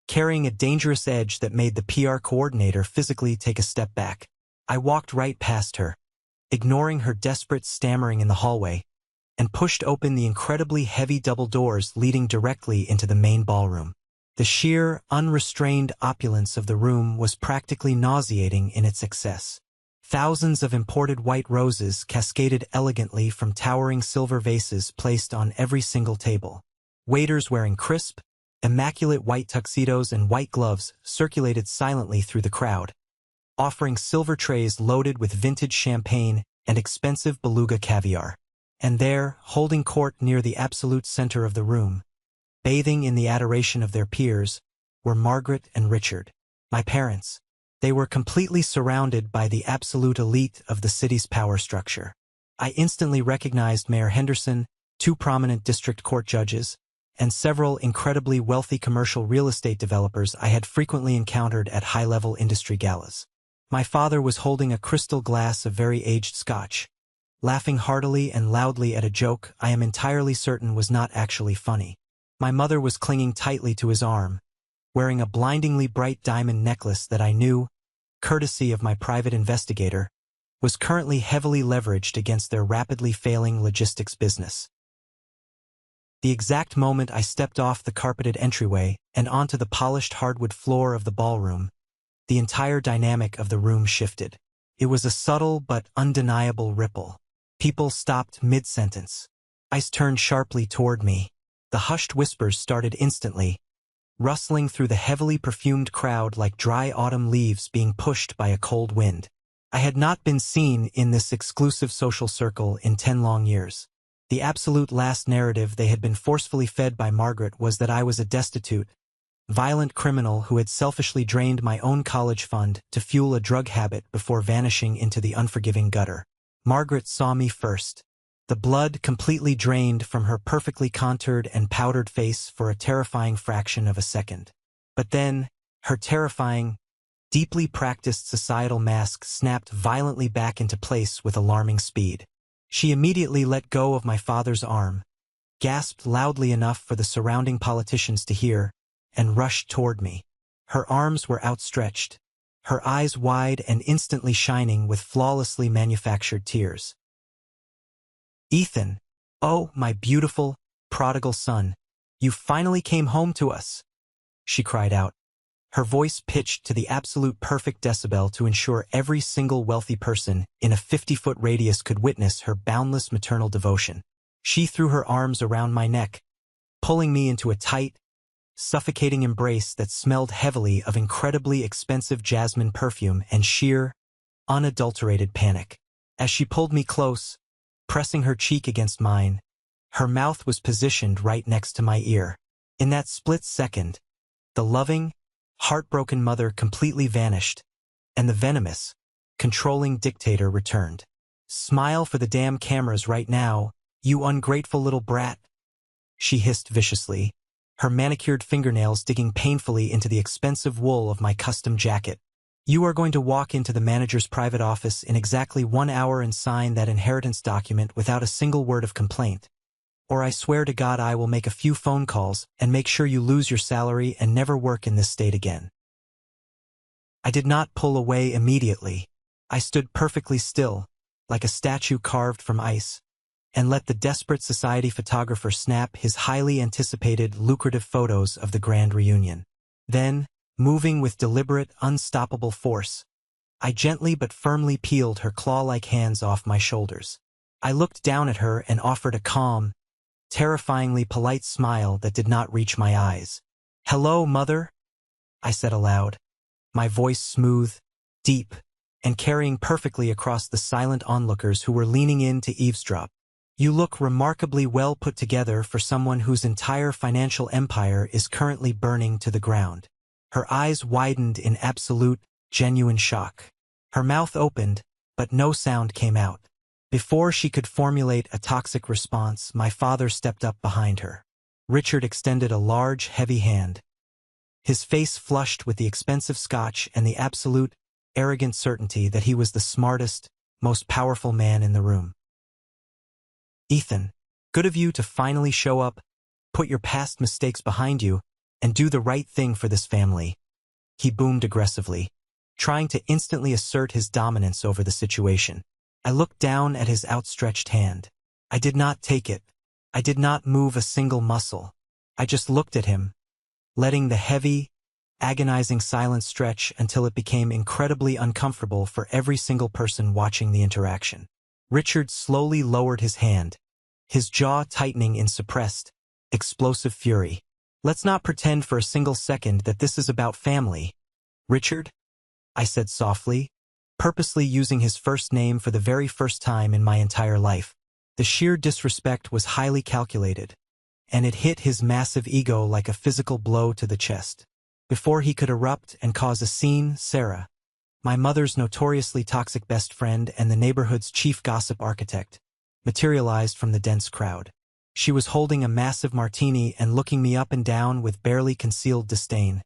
Speaker 1: carrying a dangerous edge that made the PR coordinator physically take a step back. I walked right past her, ignoring her desperate stammering in the hallway, and pushed open the incredibly heavy double doors leading directly into the main ballroom. The sheer, unrestrained opulence of the room was practically nauseating in its excess. Thousands of imported white roses cascaded elegantly from towering silver vases placed on every single table. Waiters wearing crisp, immaculate white tuxedos and white gloves circulated silently through the crowd, offering silver trays loaded with vintage champagne and expensive beluga caviar. And there, holding court near the absolute center of the room, bathing in the adoration of their peers, were Margaret and Richard, my parents. They were completely surrounded by the absolute elite of the city's power structure. I instantly recognized Mayor Henderson, 2 prominent district court judges, and several incredibly wealthy commercial real estate developers I had frequently encountered at high-level industry galas. My father was holding a crystal glass of very aged scotch, laughing heartily and loudly at a joke I am entirely certain was not actually funny. My mother was clinging tightly to his arm, wearing a blindingly bright diamond necklace that I knew, courtesy of my private investigator, was currently heavily leveraged against their rapidly failing logistics business. The exact moment I stepped off the carpeted entryway and onto the polished hardwood floor of the ballroom, the entire dynamic of the room shifted. It was a subtle but undeniable ripple. People stopped mid-sentence. Eyes turned sharply toward me. The hushed whispers started instantly, rustling through the heavily perfumed crowd like dry autumn leaves being pushed by a cold wind. I had not been seen in this exclusive social circle in 10 long years. The absolute last narrative they had been forcefully fed by Margaret was that I was a destitute, violent criminal who had selfishly drained my own college fund to fuel a drug habit before vanishing into the unforgiving gutter. Margaret saw me first. The blood completely drained from her perfectly contoured and powdered face for a terrifying fraction of a second. But then, her terrifying, deeply practiced societal mask snapped violently back into place with alarming speed. She immediately let go of my father's arm, gasped loudly enough for the surrounding politicians to hear, and rushed toward me. Her arms were outstretched, her eyes wide and instantly shining with flawlessly manufactured tears. "Ethan, oh, my beautiful, prodigal son, you finally came home to us," she cried out, her voice pitched to the absolute perfect decibel to ensure every single wealthy person in a 50-foot radius could witness her boundless maternal devotion. She threw her arms around my neck, pulling me into a tight, suffocating embrace that smelled heavily of incredibly expensive jasmine perfume and sheer, unadulterated panic. As she pulled me close, pressing her cheek against mine, her mouth was positioned right next to my ear. In that split second, the loving, heartbroken mother completely vanished, and the venomous, controlling dictator returned. "Smile for the damn cameras right now, you ungrateful little brat," she hissed viciously, her manicured fingernails digging painfully into the expensive wool of my custom jacket. "You are going to walk into the manager's private office in exactly 1 hour and sign that inheritance document without a single word of complaint. Or I swear to God I will make a few phone calls and make sure you lose your salary and never work in this state again." I did not pull away immediately. I stood perfectly still, like a statue carved from ice, and let the desperate society photographer snap his highly anticipated, lucrative photos of the grand reunion. Then, moving with deliberate, unstoppable force, I gently but firmly peeled her claw-like hands off my shoulders. I looked down at her and offered a calm, terrifyingly polite smile that did not reach my eyes. "Hello, Mother," I said aloud, my voice smooth, deep, and carrying perfectly across the silent onlookers who were leaning in to eavesdrop. "You look remarkably well put together for someone whose entire financial empire is currently burning to the ground." Her eyes widened in absolute, genuine shock. Her mouth opened, but no sound came out. Before she could formulate a toxic response, my father stepped up behind her. Richard extended a large, heavy hand, his face flushed with the expensive scotch and the absolute, arrogant certainty that he was the smartest, most powerful man in the room. "Ethan, good of you to finally show up, put your past mistakes behind you, and do the right thing for this family," he boomed aggressively, trying to instantly assert his dominance over the situation. I looked down at his outstretched hand. I did not take it. I did not move a single muscle. I just looked at him, letting the heavy, agonizing silence stretch until it became incredibly uncomfortable for every single person watching the interaction. Richard slowly lowered his hand, his jaw tightening in suppressed, explosive fury. "Let's not pretend for a single second that this is about family, Richard," I said softly, purposely using his first name for the very first time in my entire life. The sheer disrespect was highly calculated, and it hit his massive ego like a physical blow to the chest. Before he could erupt and cause a scene, Sarah, my mother's notoriously toxic best friend and the neighborhood's chief gossip architect, materialized from the dense crowd. She was holding a massive martini and looking me up and down with barely concealed disdain,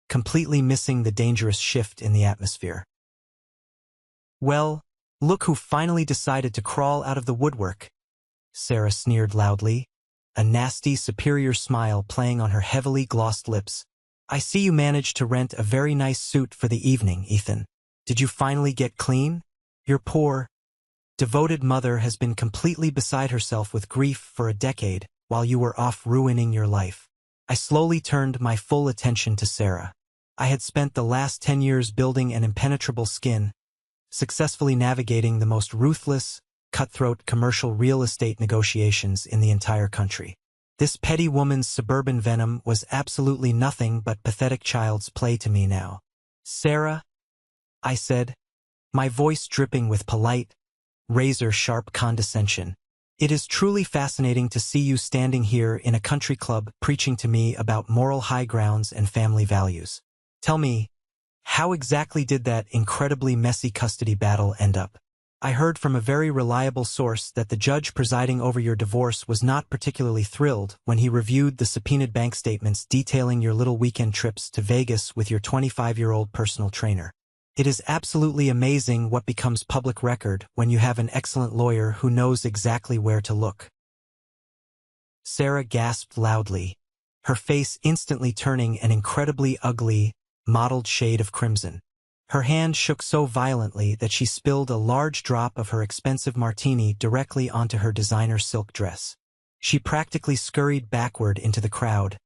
Speaker 1: completely missing the dangerous shift in the atmosphere. "Well, look who finally decided to crawl out of the woodwork," Sarah sneered loudly, a nasty, superior smile playing on her heavily glossed lips. "I see you managed to rent a very nice suit for the evening, Ethan." Did you finally get clean? Your poor, devoted mother has been completely beside herself with grief for a decade while you were off ruining your life. I slowly turned my full attention to Sarah. I had spent the last 10 years building an impenetrable skin, successfully navigating the most ruthless, cutthroat commercial real estate negotiations in the entire country. This petty woman's suburban venom was absolutely nothing but pathetic child's play to me now. Sarah, I said, my voice dripping with polite, razor-sharp condescension. It is truly fascinating to see you standing here in a country club preaching to me about moral high grounds and family values. Tell me, how exactly did that incredibly messy custody battle end up? I heard from a very reliable source that the judge presiding over your divorce was not particularly thrilled when he reviewed the subpoenaed bank statements detailing your little weekend trips to Vegas with your 25-year-old personal trainer. It is absolutely amazing what becomes public record when you have an excellent lawyer who knows exactly where to look. Sarah gasped loudly, her face instantly turning an incredibly ugly, mottled shade of crimson. Her hand shook so violently that she spilled a large drop of her expensive martini directly onto her designer silk dress. She practically scurried backward into the crowd,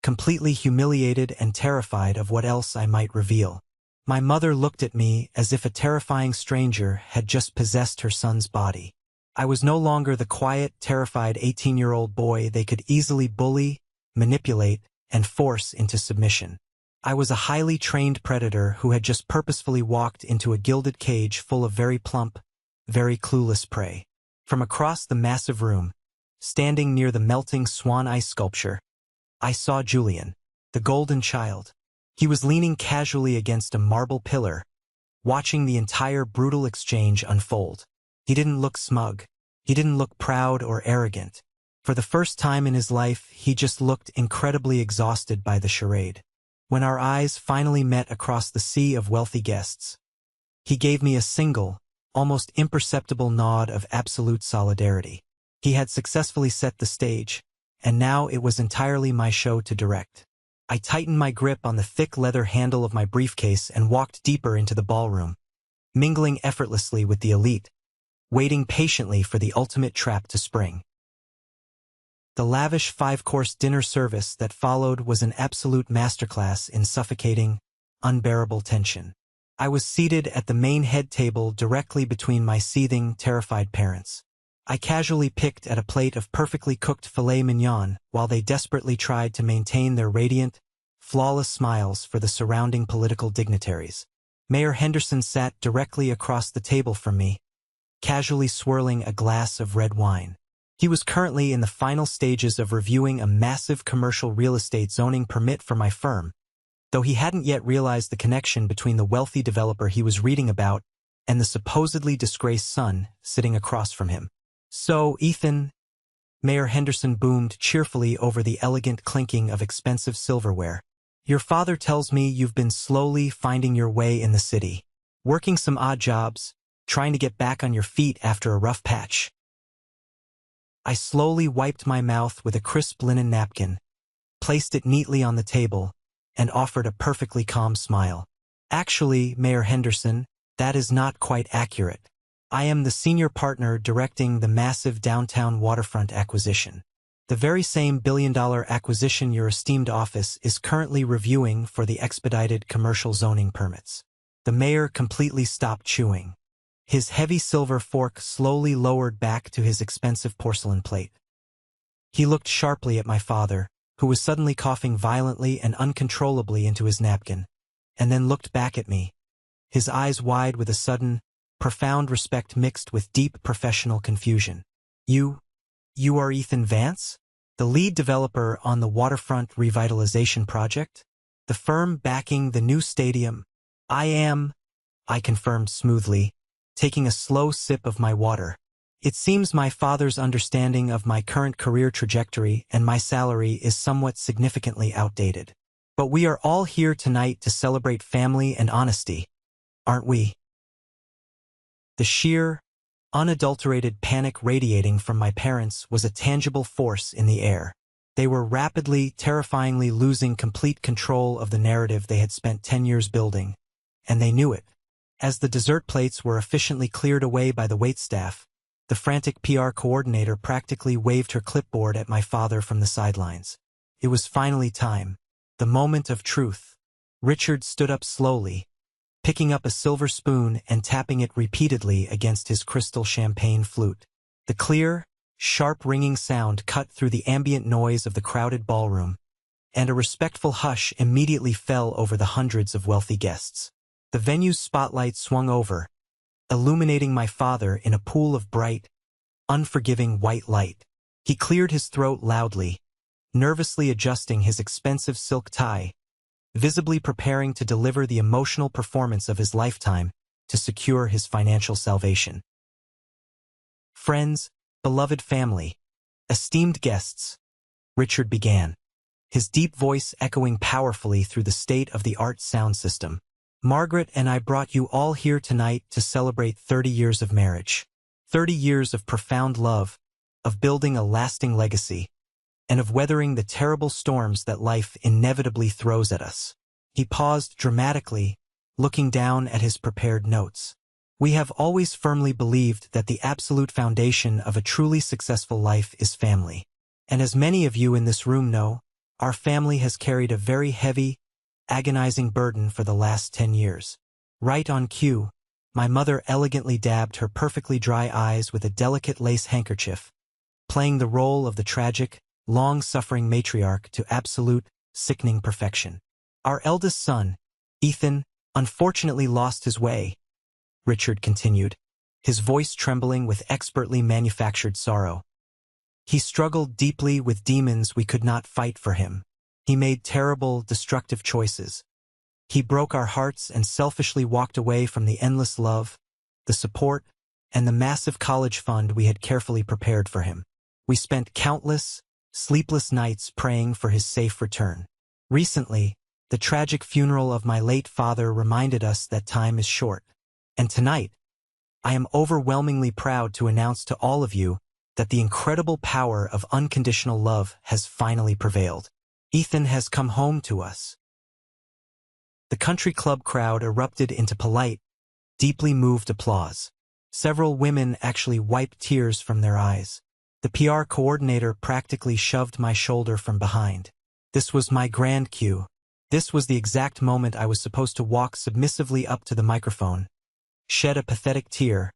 Speaker 1: completely humiliated and terrified of what else I might reveal. My mother looked at me as if a terrifying stranger had just possessed her son's body. I was no longer the quiet, terrified 18-year-old boy they could easily bully, manipulate, and force into submission. I was a highly trained predator who had just purposefully walked into a gilded cage full of very plump, very clueless prey. From across the massive room, standing near the melting swan ice sculpture, I saw Julian, the golden child. He was leaning casually against a marble pillar, watching the entire brutal exchange unfold. He didn't look smug. He didn't look proud or arrogant. For the first time in his life, he just looked incredibly exhausted by the charade. When our eyes finally met across the sea of wealthy guests, he gave me a single, almost imperceptible nod of absolute solidarity. He had successfully set the stage, and now it was entirely my show to direct. I tightened my grip on the thick leather handle of my briefcase and walked deeper into the ballroom, mingling effortlessly with the elite, waiting patiently for the ultimate trap to spring. The lavish 5-course dinner service that followed was an absolute masterclass in suffocating, unbearable tension. I was seated at the main head table directly between my seething, terrified parents. I casually picked at a plate of perfectly cooked filet mignon while they desperately tried to maintain their radiant, flawless smiles for the surrounding political dignitaries. Mayor Henderson sat directly across the table from me, casually swirling a glass of red wine. He was currently in the final stages of reviewing a massive commercial real estate zoning permit for my firm, though he hadn't yet realized the connection between the wealthy developer he was reading about and the supposedly disgraced son sitting across from him. "So, Ethan," Mayor Henderson boomed cheerfully over the elegant clinking of expensive silverware, "your father tells me you've been slowly finding your way in the city, working some odd jobs, trying to get back on your feet after a rough patch." I slowly wiped my mouth with a crisp linen napkin, placed it neatly on the table, and offered a perfectly calm smile. "Actually, Mayor Henderson, that is not quite accurate. I am the senior partner directing the massive downtown waterfront acquisition. The very same billion-dollar acquisition your esteemed office is currently reviewing for the expedited commercial zoning permits." The mayor completely stopped chewing. His heavy silver fork slowly lowered back to his expensive porcelain plate. He looked sharply at my father, who was suddenly coughing violently and uncontrollably into his napkin, and then looked back at me, his eyes wide with a sudden, profound respect mixed with deep professional confusion. You are Ethan Vance? The lead developer on the waterfront revitalization project? The firm backing the new stadium? I am, I confirmed smoothly, taking a slow sip of my water. It seems my father's understanding of my current career trajectory and my salary is somewhat significantly outdated. But we are all here tonight to celebrate family and honesty, aren't we? The sheer, unadulterated panic radiating from my parents was a tangible force in the air. They were rapidly, terrifyingly losing complete control of the narrative they had spent 10 years building, and they knew it. As the dessert plates were efficiently cleared away by the waitstaff, the frantic PR coordinator practically waved her clipboard at my father from the sidelines. It was finally time. The moment of truth. Richard stood up slowly, picking up a silver spoon and tapping it repeatedly against his crystal champagne flute. The clear, sharp ringing sound cut through the ambient noise of the crowded ballroom, and a respectful hush immediately fell over the hundreds of wealthy guests. The venue's spotlight swung over, illuminating my father in a pool of bright, unforgiving white light. He cleared his throat loudly, nervously adjusting his expensive silk tie, visibly preparing to deliver the emotional performance of his lifetime to secure his financial salvation. Friends, beloved family, esteemed guests, Richard began, his deep voice echoing powerfully through the state-of-the-art sound system. Margaret and I brought you all here tonight to celebrate 30 years of marriage. 30 years of profound love, of building a lasting legacy, and of weathering the terrible storms that life inevitably throws at us. He paused dramatically, looking down at his prepared notes. We have always firmly believed that the absolute foundation of a truly successful life is family. And as many of you in this room know, our family has carried a very heavy, agonizing burden for the last 10 years. Right on cue, my mother elegantly dabbed her perfectly dry eyes with a delicate lace handkerchief, playing the role of the tragic, long-suffering matriarch to absolute, sickening perfection. Our eldest son, Ethan, unfortunately lost his way, Richard continued, his voice trembling with expertly manufactured sorrow. He struggled deeply with demons we could not fight for him. He made terrible, destructive choices. He broke our hearts and selfishly walked away from the endless love, the support, and the massive college fund we had carefully prepared for him. We spent countless, sleepless nights praying for his safe return. Recently, the tragic funeral of my late father reminded us that time is short. And tonight, I am overwhelmingly proud to announce to all of you that the incredible power of unconditional love has finally prevailed. Ethan has come home to us. The country club crowd erupted into polite, deeply moved applause. Several women actually wiped tears from their eyes. The PR coordinator practically shoved my shoulder from behind. This was my grand cue. This was the exact moment I was supposed to walk submissively up to the microphone, shed a pathetic tear,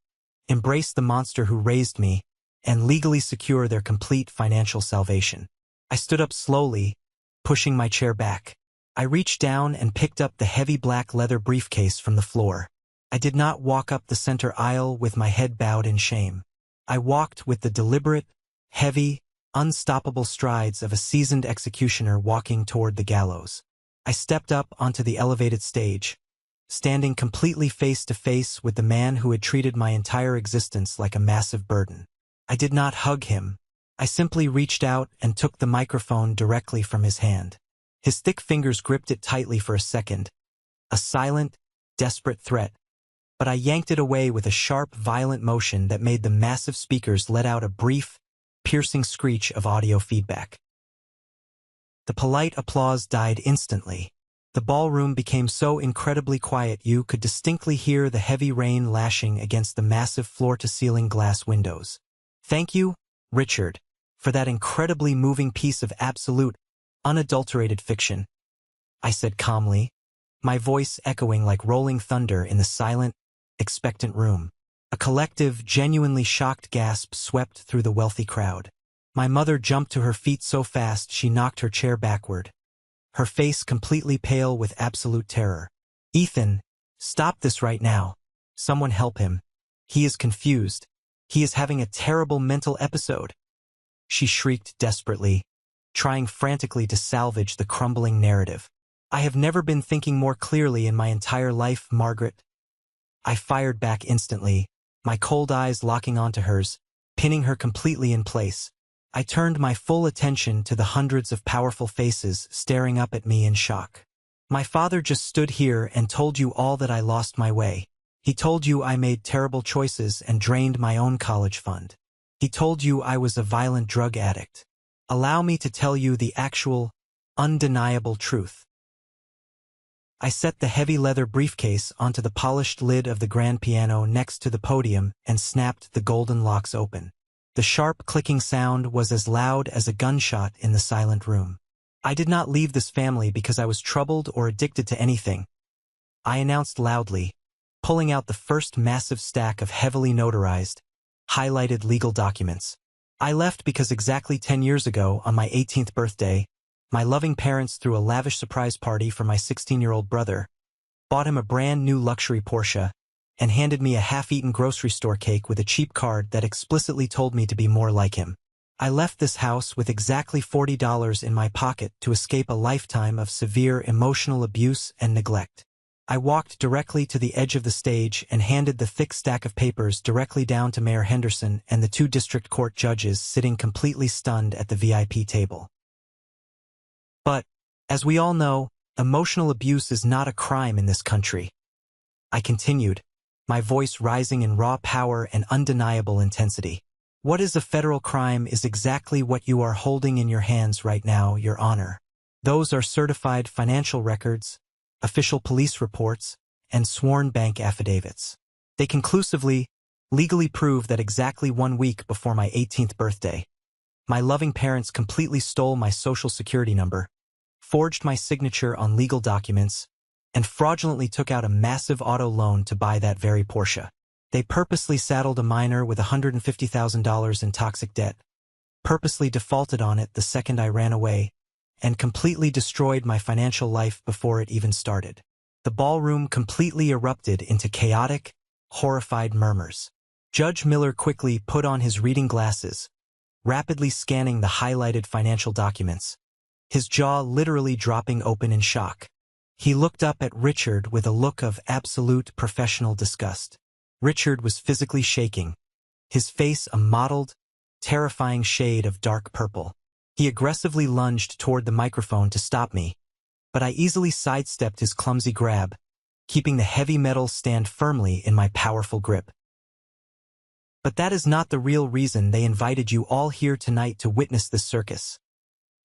Speaker 1: embrace the monster who raised me, and legally secure their complete financial salvation. I stood up slowly, pushing my chair back. I reached down and picked up the heavy black leather briefcase from the floor. I did not walk up the center aisle with my head bowed in shame. I walked with the deliberate, heavy, unstoppable strides of a seasoned executioner walking toward the gallows. I stepped up onto the elevated stage, standing completely face to face with the man who had treated my entire existence like a massive burden. I did not hug him. I simply reached out and took the microphone directly from his hand. His thick fingers gripped it tightly for a second, a silent, desperate threat, but I yanked it away with a sharp, violent motion that made the massive speakers let out a brief, piercing screech of audio feedback. The polite applause died instantly. The ballroom became so incredibly quiet you could distinctly hear the heavy rain lashing against the massive floor-to-ceiling glass windows. Thank you, Richard, for that incredibly moving piece of absolute, unadulterated fiction, I said calmly, my voice echoing like rolling thunder in the silent, expectant room. A collective, genuinely shocked gasp swept through the wealthy crowd. My mother jumped to her feet so fast she knocked her chair backward, her face completely pale with absolute terror. Ethan, stop this right now. Someone help him. He is confused. He is having a terrible mental episode. She shrieked desperately, trying frantically to salvage the crumbling narrative. I have never been thinking more clearly in my entire life, Margaret. I fired back instantly, my cold eyes locking onto hers, pinning her completely in place. I turned my full attention to the hundreds of powerful faces staring up at me in shock. My father just stood here and told you all that I lost my way. He told you I made terrible choices and drained my own college fund. He told you I was a violent drug addict. Allow me to tell you the actual, undeniable truth. I set the heavy leather briefcase onto the polished lid of the grand piano next to the podium and snapped the golden locks open. The sharp clicking sound was as loud as a gunshot in the silent room. I did not leave this family because I was troubled or addicted to anything, I announced loudly, pulling out the first massive stack of heavily notarized, highlighted legal documents. I left because exactly 10 years ago, on my 18th birthday, my loving parents threw a lavish surprise party for my 16-year-old brother, bought him a brand new luxury Porsche, and handed me a half-eaten grocery store cake with a cheap card that explicitly told me to be more like him. I left this house with exactly $40 in my pocket to escape a lifetime of severe emotional abuse and neglect. I walked directly to the edge of the stage and handed the thick stack of papers directly down to Mayor Henderson and the 2 district court judges sitting completely stunned at the VIP table. But, as we all know, emotional abuse is not a crime in this country. I continued, my voice rising in raw power and undeniable intensity. What is a federal crime is exactly what you are holding in your hands right now, Your Honor. Those are certified financial records, official police reports, and sworn bank affidavits. They conclusively, legally prove that exactly 1 week before my 18th birthday, my loving parents completely stole my social security number, forged my signature on legal documents, and fraudulently took out a massive auto loan to buy that very Porsche. They purposely saddled a minor with $150,000 in toxic debt, purposely defaulted on it the second I ran away, and completely destroyed my financial life before it even started. The ballroom completely erupted into chaotic, horrified murmurs. Judge Miller quickly put on his reading glasses, rapidly scanning the highlighted financial documents, his jaw literally dropping open in shock. He looked up at Richard with a look of absolute professional disgust. Richard was physically shaking, his face a mottled, terrifying shade of dark purple. He aggressively lunged toward the microphone to stop me, but I easily sidestepped his clumsy grab, keeping the heavy metal stand firmly in my powerful grip. But that is not the real reason they invited you all here tonight to witness this circus,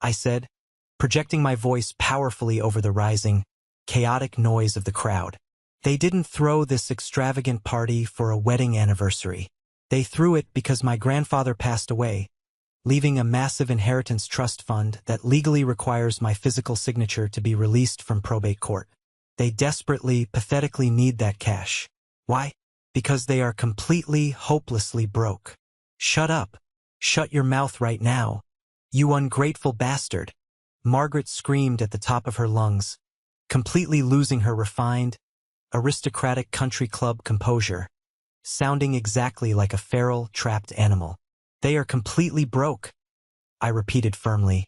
Speaker 1: I said, projecting my voice powerfully over the rising, chaotic noise of the crowd. They didn't throw this extravagant party for a wedding anniversary. They threw it because my grandfather passed away, leaving a massive inheritance trust fund that legally requires my physical signature to be released from probate court. They desperately, pathetically need that cash. Why? Because they are completely, hopelessly broke. Shut up. Shut your mouth right now. You ungrateful bastard. Margaret screamed at the top of her lungs, completely losing her refined, aristocratic country club composure, sounding exactly like a feral, trapped animal. They are completely broke, I repeated firmly,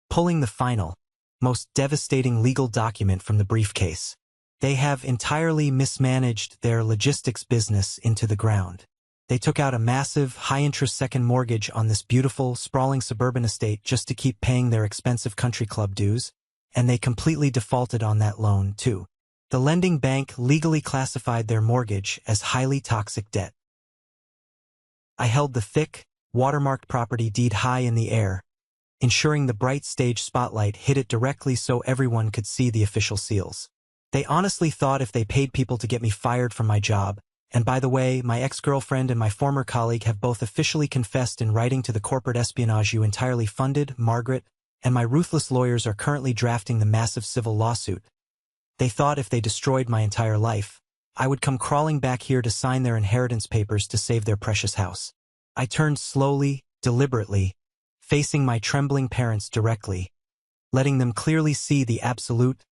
Speaker 1: pulling the final, most devastating legal document from the briefcase. They have entirely mismanaged their logistics business into the ground. They took out a massive, high-interest second mortgage on this beautiful, sprawling suburban estate just to keep paying their expensive country club dues, and they completely defaulted on that loan, too. The lending bank legally classified their mortgage as highly toxic debt. I held the thick, watermarked property deed high in the air, ensuring the bright stage spotlight hit it directly so everyone could see the official seals. They honestly thought if they paid people to get me fired from my job, and by the way, my ex-girlfriend and my former colleague have both officially confessed in writing to the corporate espionage you entirely funded, Margaret, and my ruthless lawyers are currently drafting the massive civil lawsuit. They thought if they destroyed my entire life, I would come crawling back here to sign their inheritance papers to save their precious house. I turned slowly, deliberately, facing my trembling parents directly, letting them clearly see the absolute,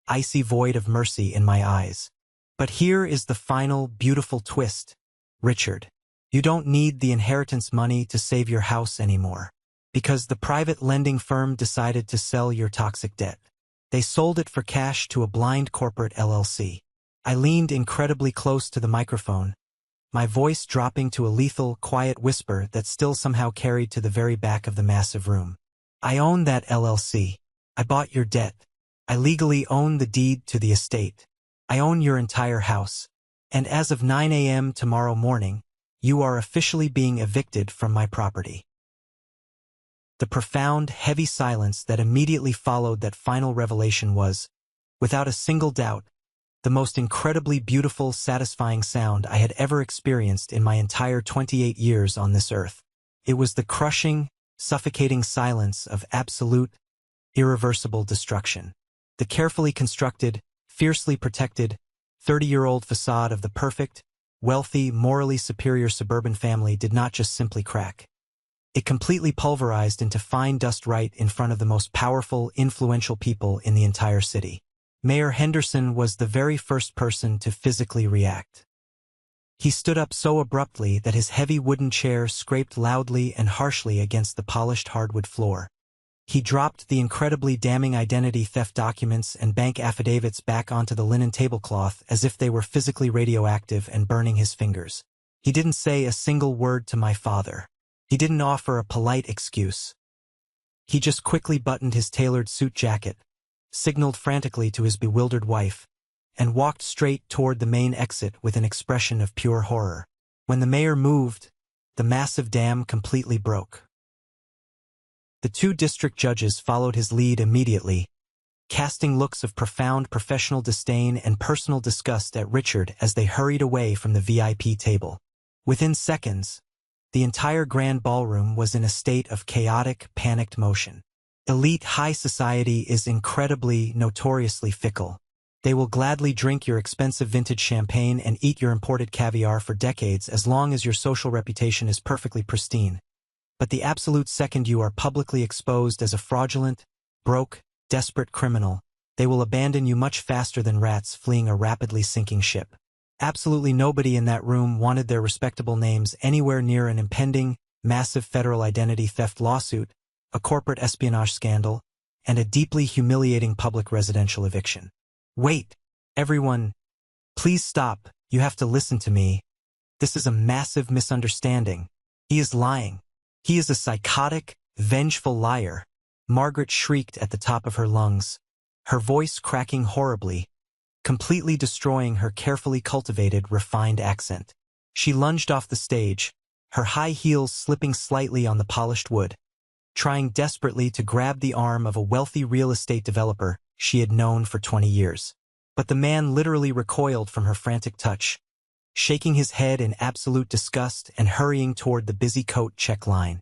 Speaker 1: icy void of mercy in my eyes. But here is the final, beautiful twist, Richard. You don't need the inheritance money to save your house anymore, because the private lending firm decided to sell your toxic debt. They sold it for cash to a blind corporate LLC. I leaned incredibly close to the microphone, my voice dropping to a lethal, quiet whisper that still somehow carried to the very back of the massive room. I own that LLC. I bought your debt. I legally own the deed to the estate. I own your entire house. And as of 9 a.m. tomorrow morning, you are officially being evicted from my property. The profound, heavy silence that immediately followed that final revelation was, Without a single doubt, the most incredibly beautiful, satisfying sound I had ever experienced in my entire 28 years on this earth. It was the crushing, suffocating silence of absolute, irreversible destruction. The carefully constructed, fiercely protected, 30-year-old facade of the perfect, wealthy, morally superior suburban family did not just simply crack. It completely pulverized into fine dust right in front of the most powerful, influential people in the entire city. Mayor Henderson was the very first person to physically react. He stood up so abruptly that his heavy wooden chair scraped loudly and harshly against the polished hardwood floor. He dropped the incredibly damning identity theft documents and bank affidavits back onto the linen tablecloth as if they were physically radioactive and burning his fingers. He didn't say a single word to my father. He didn't offer a polite excuse. He just quickly buttoned his tailored suit jacket, signaled frantically to his bewildered wife, and walked straight toward the main exit with an expression of pure horror. When the mayor moved, the massive dam completely broke. The two district judges followed his lead immediately, casting looks of profound professional disdain and personal disgust at Richard as they hurried away from the VIP table. Within seconds, the entire grand ballroom was in a state of chaotic, panicked motion. Elite high society is incredibly, notoriously fickle. They will gladly drink your expensive vintage champagne and eat your imported caviar for decades as long as your social reputation is perfectly pristine. But the absolute second you are publicly exposed as a fraudulent, broke, desperate criminal, they will abandon you much faster than rats fleeing a rapidly sinking ship. Absolutely nobody in that room wanted their respectable names anywhere near an impending, massive federal identity theft lawsuit, a corporate espionage scandal, and a deeply humiliating public residential eviction. Wait, everyone, please stop, you have to listen to me. This is a massive misunderstanding. He is lying. He is a psychotic, vengeful liar. Margaret shrieked at the top of her lungs, her voice cracking horribly, completely destroying her carefully cultivated, refined accent. She lunged off the stage, her high heels slipping slightly on the polished wood, trying desperately to grab the arm of a wealthy real estate developer she had known for 20 years. But the man literally recoiled from her frantic touch, shaking his head in absolute disgust and hurrying toward the busy coat check line.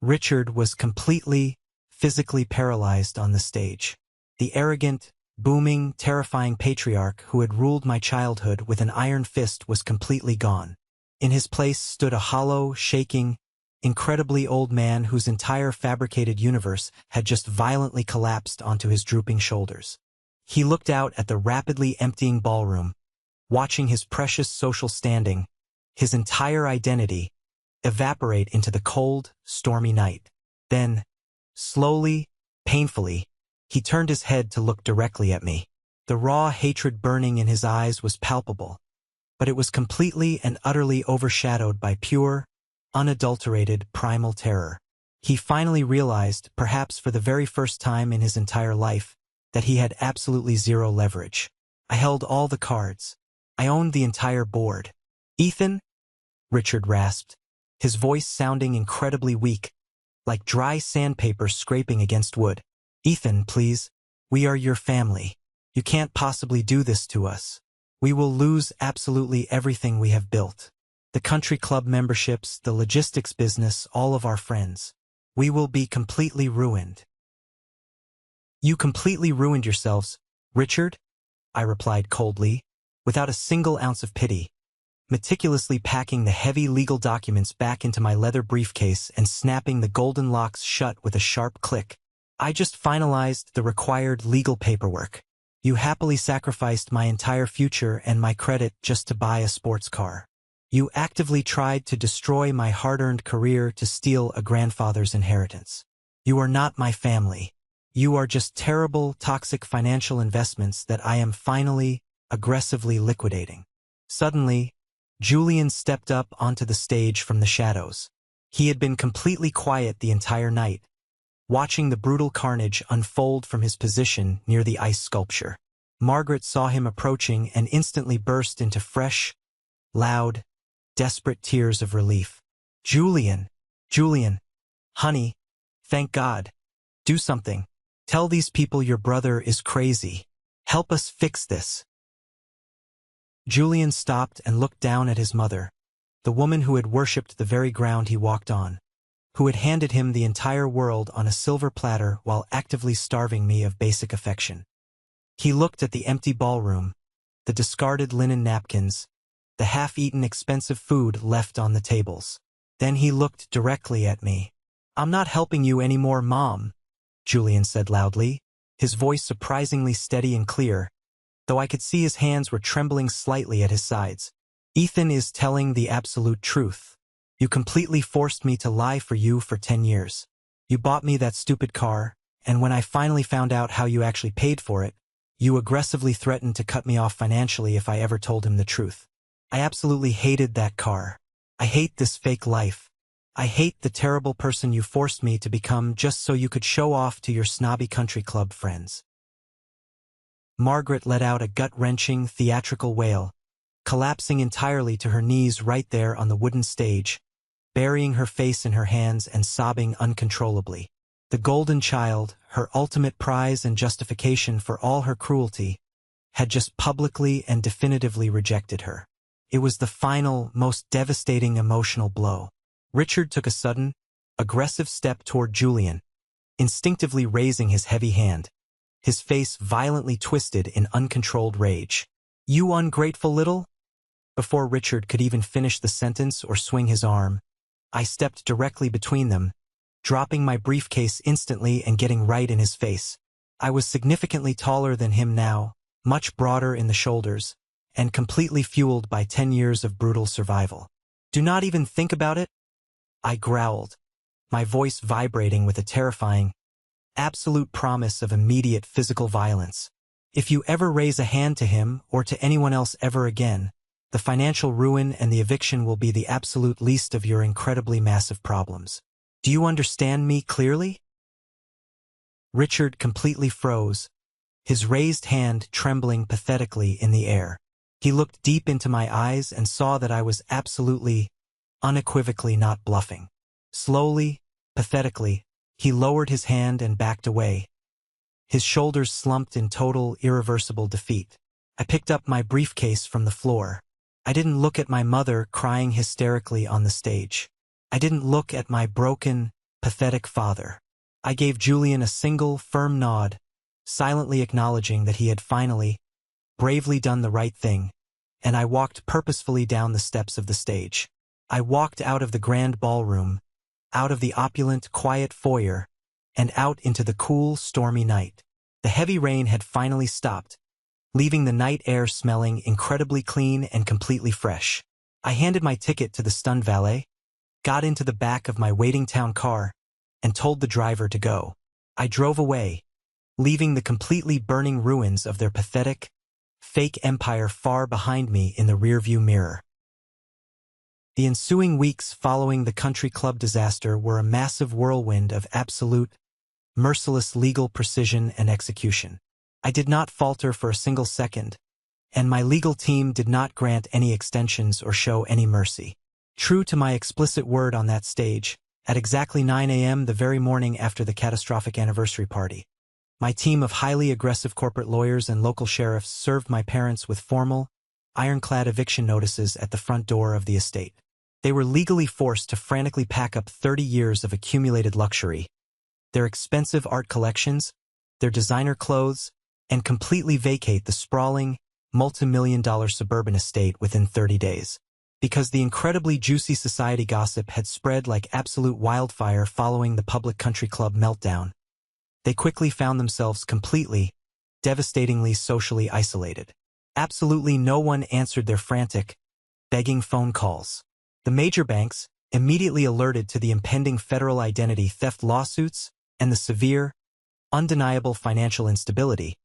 Speaker 1: Richard was completely, physically paralyzed on the stage. The arrogant, booming, terrifying patriarch who had ruled my childhood with an iron fist was completely gone. In his place stood a hollow, shaking, incredibly old man whose entire fabricated universe had just violently collapsed onto his drooping shoulders. He looked out at the rapidly emptying ballroom, watching his precious social standing, his entire identity, evaporate into the cold, stormy night. Then, slowly, painfully, he turned his head to look directly at me. The raw hatred burning in his eyes was palpable, but it was completely and utterly overshadowed by pure, unadulterated, primal terror. He finally realized, perhaps for the very first time in his entire life, that he had absolutely zero leverage. I held all the cards. I owned the entire board. "Ethan?" Richard rasped, his voice sounding incredibly weak, like dry sandpaper scraping against wood. "Ethan, please. We are your family. You can't possibly do this to us. We will lose absolutely everything we have built. The country club memberships, the logistics business, all of our friends. We will be completely ruined." "You completely ruined yourselves, Richard," I replied coldly, without a single ounce of pity, meticulously packing the heavy legal documents back into my leather briefcase and snapping the golden locks shut with a sharp click. "I just finalized the required legal paperwork. You happily sacrificed my entire future and my credit just to buy a sports car. You actively tried to destroy my hard-earned career to steal a grandfather's inheritance. You are not my family. You are just terrible, toxic financial investments that I am finally, aggressively liquidating." Suddenly, Julian stepped up onto the stage from the shadows. He had been completely quiet the entire night, watching the brutal carnage unfold from his position near the ice sculpture. Margaret saw him approaching and instantly burst into fresh, loud, desperate tears of relief. Julian, honey, thank God. Do something. Tell these people your brother is crazy. Help us fix this. Julian stopped and looked down at his mother, the woman who had worshipped the very ground he walked on, who had handed him the entire world on a silver platter while actively starving me of basic affection. He looked at the empty ballroom, the discarded linen napkins, the half-eaten expensive food left on the tables. Then he looked directly at me. "I'm not helping you anymore, Mom," Julian said loudly, his voice surprisingly steady and clear, though I could see his hands were trembling slightly at his sides. "Ethan is telling the absolute truth. You completely forced me to lie for you for 10 years. You bought me that stupid car, and when I finally found out how you actually paid for it, you aggressively threatened to cut me off financially if I ever told him the truth. I absolutely hated that car. I hate this fake life. I hate the terrible person you forced me to become just so you could show off to your snobby country club friends." Margaret let out a gut-wrenching, theatrical wail, collapsing entirely to her knees right there on the wooden stage, burying her face in her hands and sobbing uncontrollably. The golden child, her ultimate prize and justification for all her cruelty, had just publicly and definitively rejected her. It was the final, most devastating emotional blow. Richard took a sudden, aggressive step toward Julian, instinctively raising his heavy hand, his face violently twisted in uncontrolled rage. "You ungrateful little—" Before Richard could even finish the sentence or swing his arm, I stepped directly between them, dropping my briefcase instantly and getting right in his face. I was significantly taller than him now, much broader in the shoulders, and completely fueled by 10 years of brutal survival. "Do not even think about it," I growled, my voice vibrating with a terrifying, absolute promise of immediate physical violence. "If you ever raise a hand to him or to anyone else ever again, the financial ruin and the eviction will be the absolute least of your incredibly massive problems. Do you understand me clearly?" Richard completely froze, his raised hand trembling pathetically in the air. He looked deep into my eyes and saw that I was absolutely, unequivocally not bluffing. Slowly, pathetically, he lowered his hand and backed away. His shoulders slumped in total, irreversible defeat. I picked up my briefcase from the floor. I didn't look at my mother crying hysterically on the stage. I didn't look at my broken, pathetic father. I gave Julian a single, firm nod, silently acknowledging that he had finally, bravely done the right thing, and I walked purposefully down the steps of the stage. I walked out of the grand ballroom, out of the opulent, quiet foyer, and out into the cool, stormy night. The heavy rain had finally stopped, leaving the night air smelling incredibly clean and completely fresh. I handed my ticket to the stunned valet, got into the back of my waiting town car, and told the driver to go. I drove away, leaving the completely burning ruins of their pathetic, fake empire far behind me in the rearview mirror. The ensuing weeks following the country club disaster were a massive whirlwind of absolute, merciless legal precision and execution. I did not falter for a single second, and my legal team did not grant any extensions or show any mercy. True to my explicit word on that stage, at exactly 9 a.m. the very morning after the catastrophic anniversary party, my team of highly aggressive corporate lawyers and local sheriffs served my parents with formal, ironclad eviction notices at the front door of the estate. They were legally forced to frantically pack up 30 years of accumulated luxury, their expensive art collections, their designer clothes, and completely vacate the sprawling, multi-million-dollar suburban estate within 30 days. Because the incredibly juicy society gossip had spread like absolute wildfire following the public country club meltdown, they quickly found themselves completely, devastatingly socially isolated. Absolutely no one answered their frantic, begging phone calls. The major banks, immediately alerted to the impending federal identity theft lawsuits and the severe, undeniable financial instability,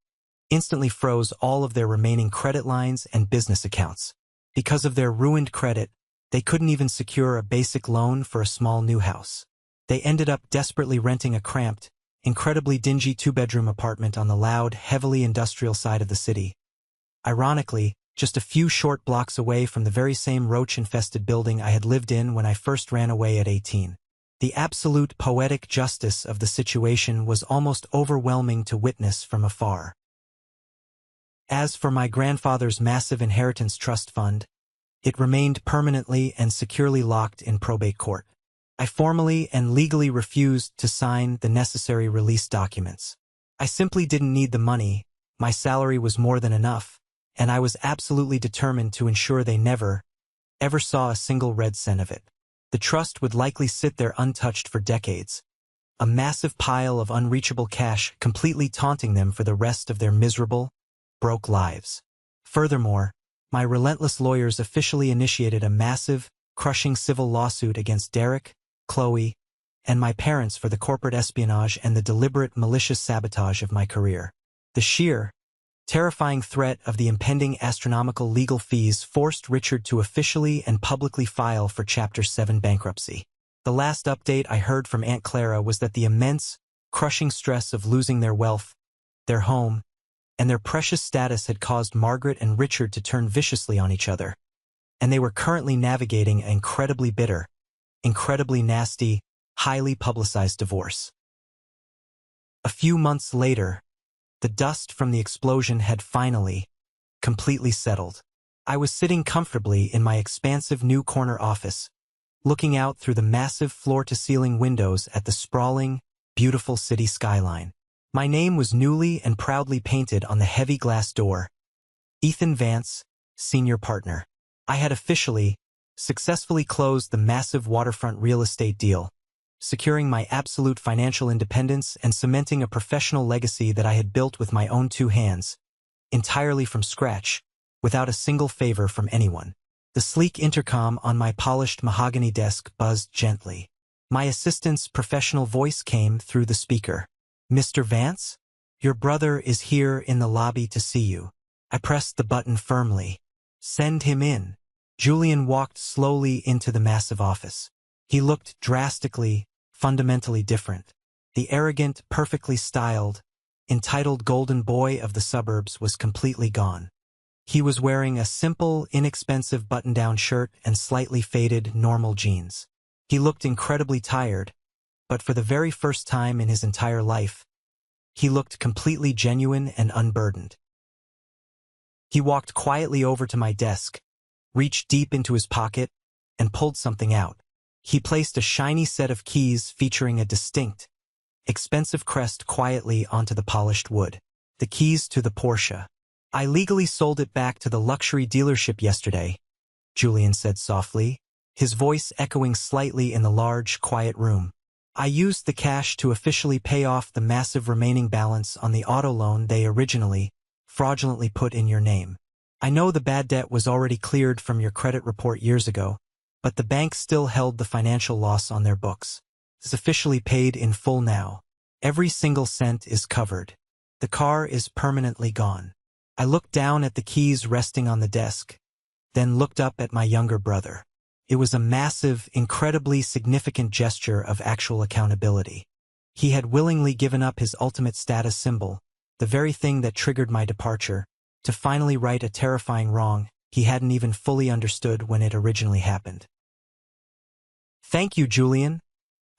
Speaker 1: instantly froze all of their remaining credit lines and business accounts. Because of their ruined credit, they couldn't even secure a basic loan for a small new house. They ended up desperately renting a cramped, incredibly dingy two-bedroom apartment on the loud, heavily industrial side of the city. Ironically, just a few short blocks away from the very same roach-infested building I had lived in when I first ran away at 18. The absolute poetic justice of the situation was almost overwhelming to witness from afar. As for my grandfather's massive inheritance trust fund, it remained permanently and securely locked in probate court. I formally and legally refused to sign the necessary release documents. I simply didn't need the money, my salary was more than enough, and I was absolutely determined to ensure they never, ever saw a single red cent of it. The trust would likely sit there untouched for decades, a massive pile of unreachable cash completely taunting them for the rest of their miserable, broke lives. Furthermore, my relentless lawyers officially initiated a massive, crushing civil lawsuit against Derek, Chloe, and my parents for the corporate espionage and the deliberate malicious sabotage of my career. The sheer, terrifying threat of the impending astronomical legal fees forced Richard to officially and publicly file for Chapter 7 bankruptcy. The last update I heard from Aunt Clara was that the immense, crushing stress of losing their wealth, their home, and their precious status had caused Margaret and Richard to turn viciously on each other, and they were currently navigating an incredibly bitter, incredibly nasty, highly publicized divorce. A few months later, the dust from the explosion had finally, completely settled. I was sitting comfortably in my expansive new corner office, looking out through the massive floor-to-ceiling windows at the sprawling, beautiful city skyline. My name was newly and proudly painted on the heavy glass door, Ethan Vance, Senior Partner. I had officially, successfully closed the massive waterfront real estate deal, securing my absolute financial independence and cementing a professional legacy that I had built with my own two hands, entirely from scratch, without a single favor from anyone. The sleek intercom on my polished mahogany desk buzzed gently. My assistant's professional voice came through the speaker. "Mr. Vance? Your brother is here in the lobby to see you." I pressed the button firmly. "Send him in." Julian walked slowly into the massive office. He looked drastically, fundamentally different. The arrogant, perfectly styled, entitled golden boy of the suburbs was completely gone. He was wearing a simple, inexpensive button-down shirt and slightly faded, normal jeans. He looked incredibly tired, but for the very first time in his entire life, he looked completely genuine and unburdened. He walked quietly over to my desk, reached deep into his pocket, and pulled something out. He placed a shiny set of keys featuring a distinct, expensive crest quietly onto the polished wood. The keys to the Porsche. "I legally sold it back to the luxury dealership yesterday," Julian said softly, his voice echoing slightly in the large, quiet room. "I used the cash to officially pay off the massive remaining balance on the auto loan they originally, fraudulently put in your name. I know the bad debt was already cleared from your credit report years ago, but the bank still held the financial loss on their books. It's officially paid in full now. Every single cent is covered. The car is permanently gone." I looked down at the keys resting on the desk, then looked up at my younger brother. It was a massive, incredibly significant gesture of actual accountability. He had willingly given up his ultimate status symbol, the very thing that triggered my departure, to finally right a terrifying wrong he hadn't even fully understood when it originally happened. "Thank you, Julian,"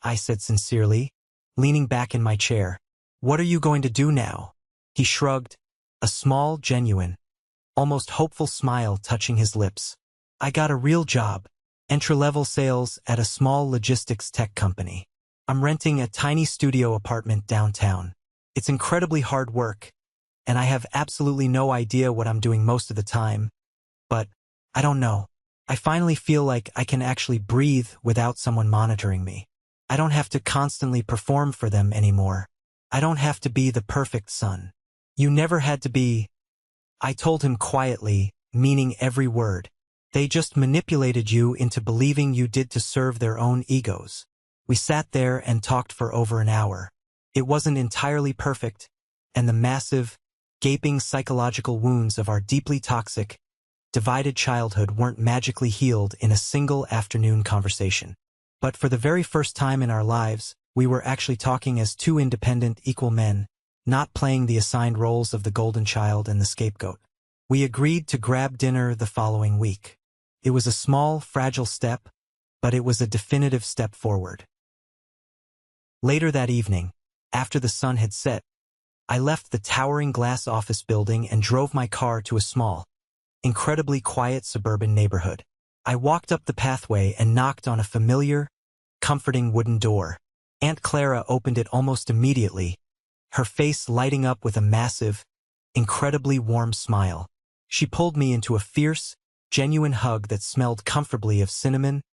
Speaker 1: I said sincerely, leaning back in my chair. "What are you going to do now?" He shrugged, a small, genuine, almost hopeful smile touching his lips. "I got a real job, entry-level sales at a small logistics tech company. I'm renting a tiny studio apartment downtown. It's incredibly hard work, and I have absolutely no idea what I'm doing most of the time, but I don't know. I finally feel like I can actually breathe without someone monitoring me. I don't have to constantly perform for them anymore. I don't have to be the perfect son. You never had to be," I told him quietly, meaning every word. "They just manipulated you into believing you did to serve their own egos." We sat there and talked for over an hour. It wasn't entirely perfect, and the massive, gaping psychological wounds of our deeply toxic, divided childhood weren't magically healed in a single afternoon conversation. But for the very first time in our lives, we were actually talking as two independent, equal men, not playing the assigned roles of the golden child and the scapegoat. We agreed to grab dinner the following week. It was a small, fragile step, but it was a definitive step forward. Later that evening, after the sun had set, I left the towering glass office building and drove my car to a small, incredibly quiet suburban neighborhood. I walked up the pathway and knocked on a familiar, comforting wooden door. Aunt Clara opened it almost immediately, her face lighting up with a massive, incredibly warm smile. She pulled me into a fierce, genuine hug that smelled comfortably of cinnamon,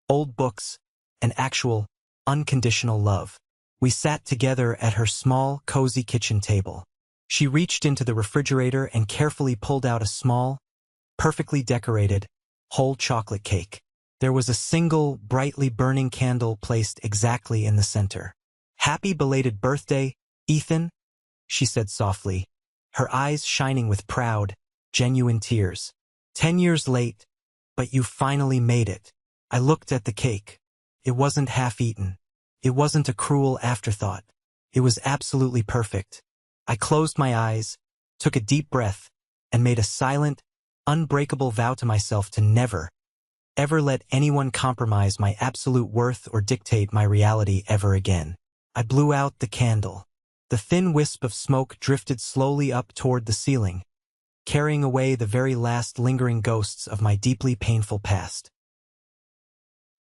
Speaker 1: old books, and actual, unconditional love. We sat together at her small, cozy kitchen table. She reached into the refrigerator and carefully pulled out a small, perfectly decorated, whole chocolate cake. There was a single, brightly burning candle placed exactly in the center. "Happy belated birthday, Ethan," she said softly, her eyes shining with proud, genuine tears. 10 years late, but you finally made it." I looked at the cake. It wasn't half-eaten. It wasn't a cruel afterthought. It was absolutely perfect. I closed my eyes, took a deep breath, and made a silent, unbreakable vow to myself to never, ever let anyone compromise my absolute worth or dictate my reality ever again. I blew out the candle. The thin wisp of smoke drifted slowly up toward the ceiling, carrying away the very last lingering ghosts of my deeply painful past.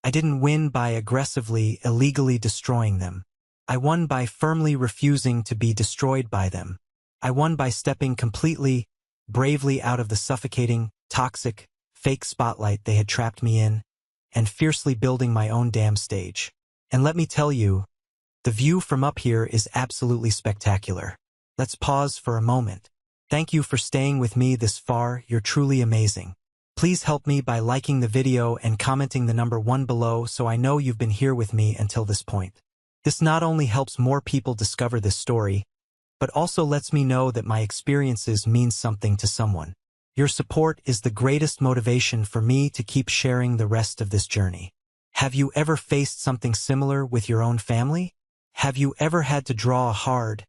Speaker 1: I didn't win by aggressively, illegally destroying them. I won by firmly refusing to be destroyed by them. I won by stepping completely, bravely out of the suffocating, toxic, fake spotlight they had trapped me in, and fiercely building my own damn stage. And let me tell you, the view from up here is absolutely spectacular. Let's pause for a moment. Thank you for staying with me this far, you're truly amazing. Please help me by liking the video and commenting the number 1 below so I know you've been here with me until this point. This not only helps more people discover this story, but also lets me know that my experiences mean something to someone. Your support is the greatest motivation for me to keep sharing the rest of this journey. Have you ever faced something similar with your own family? Have you ever had to draw a hard,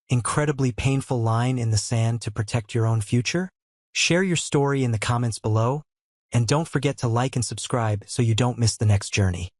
Speaker 1: incredibly painful line in the sand to protect your own future? Share your story in the comments below, and don't forget to like and subscribe so you don't miss the next journey.